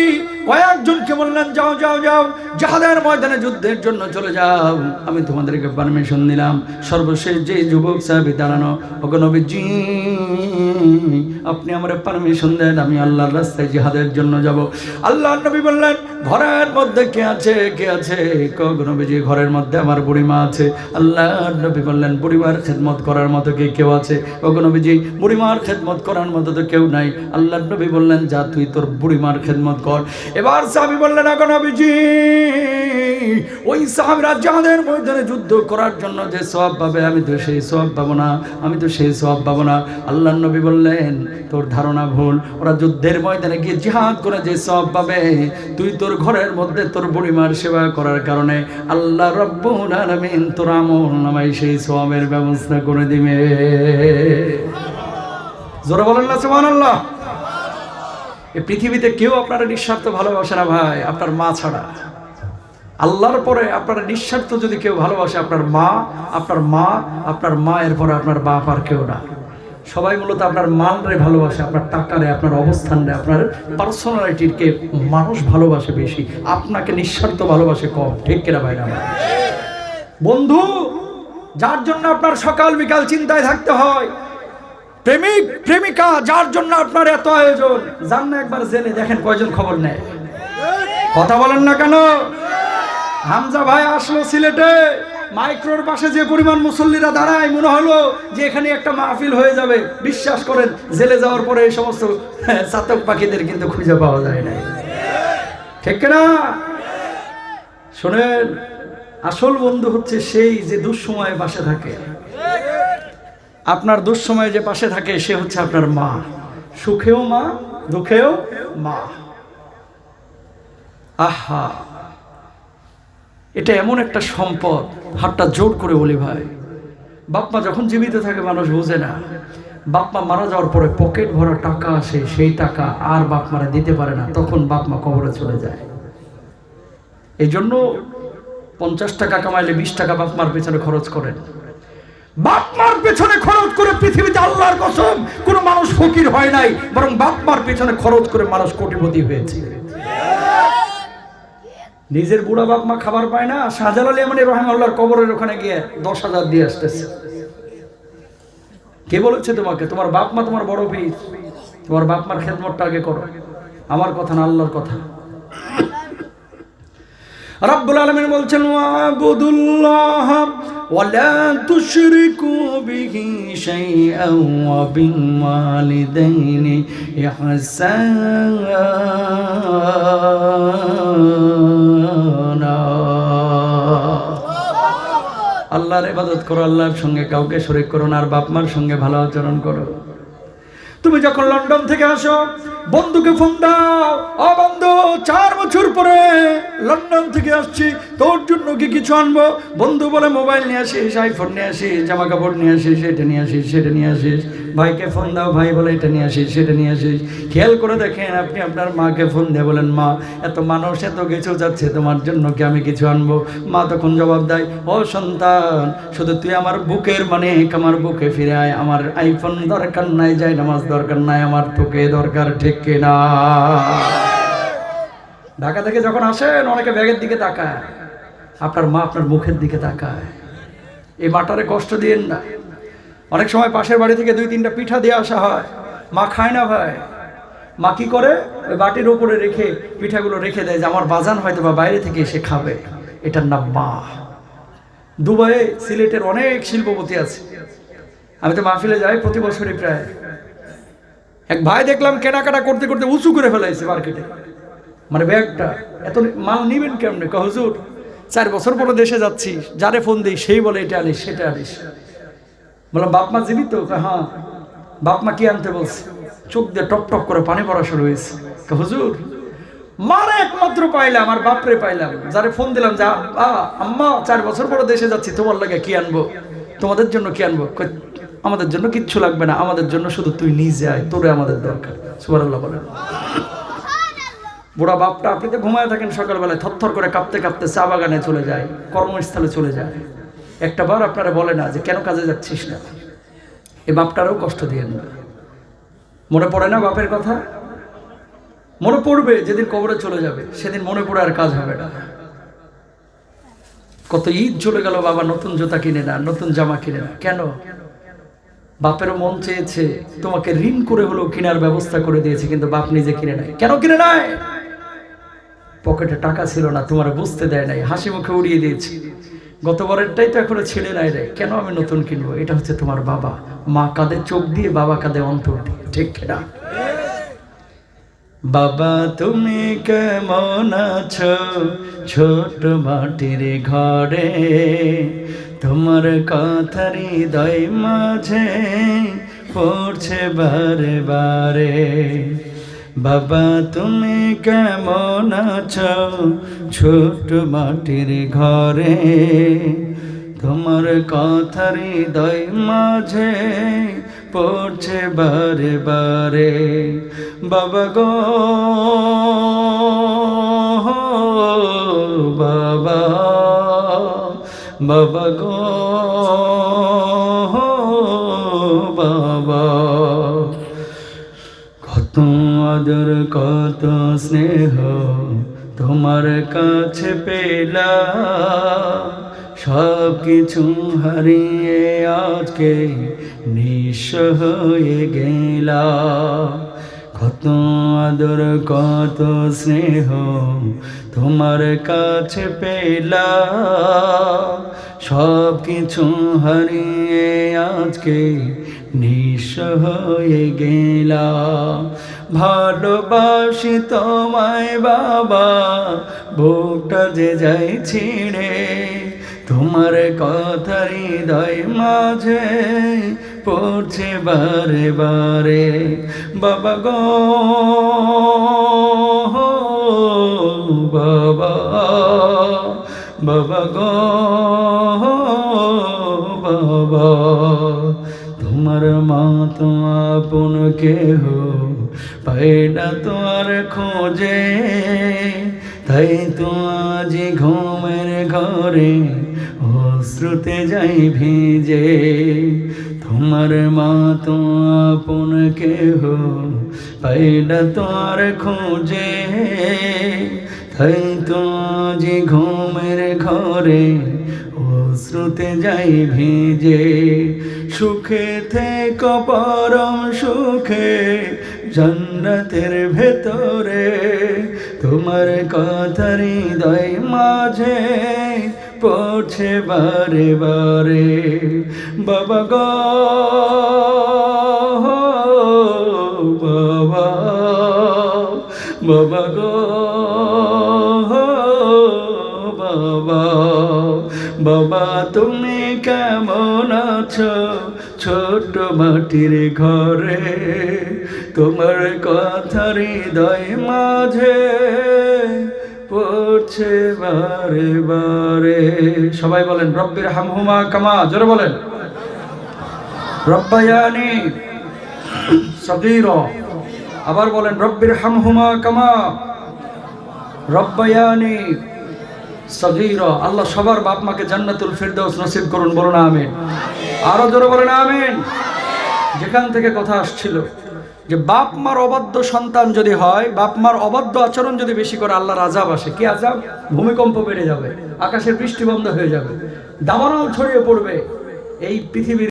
কয়েকজনকে বললেন, যাও যাও যাও, জিহাদের ময়দানে যুদ্ধের জন্য চলে যাও, আমি তোমাদেরকে পারমিশন দিলাম। সর্বশেষ যে যুবক সাহাবী দাঁড়ানো, ওগো নবীজি আপনি আমারে পারমিশন দেন, আমি আল্লাহর রাস্তায় জিহাদের জন্য যাব। আল্লাহর নবী বললেন, ঘরের মধ্যে কে আছে? কে আছে? ওগো নবীজি ঘরের মধ্যে আমার বুড়িমা আছে। আল্লাহর নবী বললেন, বুড়িমার খেদমত করার মতো কি কেউ আছে? ওগো নবীজি বুড়িমার খেদমত করার মতো তো কেউ নাই। আল্লাহর নবী বললেন, যা তুই তোর বুড়িমার খেদমত কর। এবার সাহাবী বললেন, ওগো নবীজি ওই সাহাবীরা জিহাদের ময়দানে যুদ্ধ করার জন্য যে সওয়াব পাবে, আমি তো সেই সওয়াব পাবো না, আমি তো সেই সওয়াব পাবো না। আল্লাহর নবী বললেন, তোর ধারণা ভুল। ওরা যুদ্ধের ময়দানে গিয়ে জিহাদ করে যে সওয়াব পাবে, তুই তোর ঘরের মধ্যে তোর বুড়িমার সেবা করার কারণে আল্লাহ রাব্বুল আলামিন তোর আমলনামায় সেই সওয়াবের ব্যবস্থা করে দিবে। জোরে বলেন না সুবহানাল্লাহ। এই পৃথিবীতে কেউ আপনারা নিঃস্বার্থ ভালোবাসে না ভাই, আপনার মা ছাড়া। আল্লাহর পরে আপনারা নিঃস্বার্থ যদি কেউ ভালোবাসে, আপনার মা, আপনার মা, আপনার মায়ের পরে আপনার বাপ, আর কেউ না। সবাই মূলত আপনার মানরে ভালোবাসে, আপনার টাকারে, আপনার অবস্থানরে, আপনার পার্সোনালিটিকে মানুষ ভালোবাসে বেশি, আপনাকে নিঃস্বার্থ ভালোবাসে কম। ঠিক কিনা ভাই? না বন্ধু যার জন্য আপনার সকাল বিকাল চিন্তায় থাকতে হয়, প্রেমিক প্রেমিকা যার জন্য আপনার এত আয়োজন, যান না একবার জেনে দেখেন কয়জন খবর নেয়। কথা বলেন না কেন? হামজা ভাই আসলো সিলেটে, মাইক্রোর পাশে যে পরিমাণ মুসল্লিরা দাঁড়ায়, মনে হলো যে এখানে একটা মাহফিল হয়ে যাবে। বিশ্বাস করেন, জেলে যাওয়ার পরে এই সমস্ত চাতক পাখিদের কিন্তু খুঁজে পাওয়া যায় না। ঠিক না? শোনেন, আসল বন্ধু হচ্ছে সেই যে দুঃসময়ে পাশে থাকে। আপনার দুঃসময়ে যে পাশে থাকে সে হচ্ছে আপনার মা। সুখেও মা, দুঃখেও মা। আহা, এটা এমন একটা সম্পদ, হাতটা জোর করে বলি ভাই। বাপমা যখন জীবিত থাকে মানুষ বোঝে না, বাপমা মারা যাওয়ার পরে পকেট ভরা টাকা আসে, সেই টাকা আর বাপমারা দিতে পারে না, তখন বাপমা কবরে চলে যায়। এই জন্য 50 টাকা কামাইলে 20 টাকা বাপমার পেছনে খরচ করেন। বাপমার পেছনে খরচ করে পৃথিবীতে আল্লাহর কসম কোনো মানুষ ফকির হয় নাই, বরং বাপমার পেছনে খরচ করে মানুষ কোটিপতি হয়েছে। নিজের বুড়া বাপ মা খাবার পায় না, শাহজালাল ইয়ামানী রাহিমাহুল্লাহর কবরের ওখানে গিয়ে 10,000 দিয়ে আসতেছে। কে বলেছে তোমাকে? তোমার বাপ মা তোমার বড় পীর, তোমার বাপ মার খেদমতটা আগে করো। আমার কথা না, আল্লাহর কথা। রাব্বুল আলামিন বলছেন, ওয়াবুদুল্লাহ ওয়ালা তুশরিকু বিহি শাইআন ওয়া বিল ওয়ালিদাইনি ইহসানা। আল্লাহর ইবাদত করো, আল্লাহর সঙ্গে কাউকে শরীক করো না, আর বাপ মার সঙ্গে ভালো আচরণ করো। তুমি যখন লন্ডন থেকে আসো, বন্ধুকে ফোন দাও, ও বন্ধু 4 বছর পরে লন্ডন থেকে আসছি, তোর জন্য কি কিছু আনবো? বন্ধু বলে মোবাইল নিয়ে আসিস, আইফোন নিয়ে আসিস, জামা কাপড় নিয়ে আসিস, এটা নিয়ে আসিস, সেটা নিয়ে আসিস। ভাইকে ফোন দাও, ভাই বলে এটা নিয়ে আসিস, সেটা নিয়ে আসিস। খেয়াল করে দেখেন, আপনি আপনার মাকে ফোন দিয়ে বলেন, মা এত মানুষ এত কিছু যাচ্ছে, তোমার জন্য কি আমি কিছু আনবো? মা তখন জবাব দেয়, ও সন্তান, শুধু তুই আমার বুকের আমার বুকে ফিরে আয়, আমার আইফোন দরকার নাই, যাই নামাজ দরকার নাই, আমার তোকে দরকার, ঠিক কিনা? ঢাকা থেকে যখন আসেন অনেকে ব্যাগের দিকে তাকায়, আপনার মা আপনার মুখের দিকে তাকায়। এই মাটারে কষ্ট দিয়েন না। অনেক সময় পাশের বাড়ি থেকে 2-3টা পিঠা দিয়ে আসা হয়, মা খায় না ভাই। মা কি করে, ওই বাটির উপরে রেখে পিঠাগুলো রেখে দেয় যে আমার বাজান হয়তো বা বাইরে থেকে এসে খাবে। এটার নাম মা। দুবাইয়ে সিলেটের অনেক শিল্পপতি আছে, আমি তো মাহফিলে যাই প্রতি বছরই প্রায়। এক ভাই দেখলাম কেনাকাটা করতে করতে উঁচু করে ফেলাইছে মার্কেটে, মানে ব্যাগটা। এত মাল নিবেন কেমনে? হুজুর 4 বছর পরে দেশে যাচ্ছি, যারে ফোন দিই সেই বলে এটা আনিস, সেটা আনিস। বললাম বাপ মা জীবিত? হ্যাঁ। বাপ মা কি আনতে বলছে? চোখ দিয়ে টপ টপ করে পানি পড়া শুরু হয়েছে। হুজুর মারে একমাত্র পাইলাম, আমার বাপরে পাইলাম, যারে ফোন দিলাম যে আম্মা 4 বছর পরে দেশে যাচ্ছি, তোমার লাগে কি আনবো, তোমাদের জন্য কি আনবো? আমাদের জন্য কিচ্ছু লাগবে না, আমাদের জন্য শুধু তুই নিজে আয়, তোরে আমাদের দরকার। সুবহানাল্লাহ বলেন। বুড়া বাপটা, আপনি তো ঘুমায় থাকেন, সকালবেলায় থরথর করে কাঁপতে কাঁপতে চা বাগানে চলে যায়, কর্মস্থলে চলে যায়। একটা বার আপনারা বলে না যে কেন কাজে যাচ্ছিস না। এই বাপটারও কষ্ট দিয়েন না। মনে পড়ে না বাপের কথা? মনে পড়বে যেদিন কবরে চলে যাবে, সেদিন মনে পড়ে আর কাজ হবে না। কত ঈদ চলে গেল, বাবা নতুন জুতা কিনে না, নতুন জামা কিনে না। কেন? বাপেরও মন চেয়েছে, তোমাকে ঋণ করে হলেও কেনার ব্যবস্থা করে দিয়েছে, কিন্তু বাপ নিজে কিনে নাই। কেন কিনে নাই? পকেটে টাকা ছিল না, তোমার বুঝতে দেয় নাই, হাসি মুখে উড়িয়ে দিয়েছে। গতবারেরটাই তো এখনো ছেড়ে নাই রে, কেন আমি নতুন কিনবো? এটা হচ্ছে তোমার বাবা। মা কাঁদে চোখ দিয়ে, বাবা কাঁদে অন্তর দিয়ে, ঠিক কিনা? বাবা তুমি কেমন আছো ছোট মাটির ঘরে, তোমার কথা হৃদয় মাঝে পড়ছে বারে বারে। বাবা তুমি কেমন আছো ছোট মাটির ঘরে, তোমার কথা হৃদয় মাঝে পড়ছে বারে বারে। বাবা গো বাবা, বাবা গো বাবা, কত আদর কত স্নেহ তোমার কাছে পেলাম, সব কিছু হারিয়ে আজকে নিঃস্ব হয়ে গেলাম। কত আদর কত স্নেহ তোমার কাছে পেলাম, সব কিছু হারিয়ে আজকে নিঃস্ব হয়ে গেলাম। ভালোবাসি তোমায় বাবা, বুকটা যে যাই ছিঁড়ে, তোমার কথা হৃদয় মাঝে পড়ছে বারে বারে। বাবা গো বাবা, বাবা গো বাবা, তোমার মা তো আপন কেহ পাই না তো আর খোঁজে, তাই তো আজ ঘুমের ঘরে অশ্রুতে যাই ভিজে। তোমার মা তো আপন কেহ পাই না তো আর খোঁজে, তাই তো আজ ঘুমের ঘরে অশ্রুতে যাই ভিজে। সুখে থেকো পরম সুখে জান্নাতের ভেতরে, তোমার কথা হৃদয় মাঝে পড়ছে বারে বারে। বাবা গো বাবা, বাবা গো বাবা, বাবা তুমি কেমন আছো ছোট মাটির ঘরে, তোমার কথা হৃদয় মাঝে পড়ছে বারে বারে। সবাই বলেন রব্বির হামহুমা কামা, জোরে বলেন রব্বায়ানি সগীরা। আবার বলেন রব্বির হামহুমা কামা রব্বায়ানি সগীরা। আল্লাহ সবার বাপ মাকে জান্নাতুল ফিরদাউস নসিব করুন, বলুন আমিন। আরো জোরে বলেন আমিন। যেখান থেকে কথা আসছিল যে বাপ মার অবাধ্য সন্তান যদি হয়, বাপ মার অবাধ্য আচরণ যদি বেশি করে, আল্লাহর আযাব আসে। কি আযাব? ভূমিকম্প বেড়ে যাবে, আকাশের বৃষ্টি বন্ধ হয়ে যাবে, দাবানল ছড়িয়ে পড়বে এই পৃথিবীর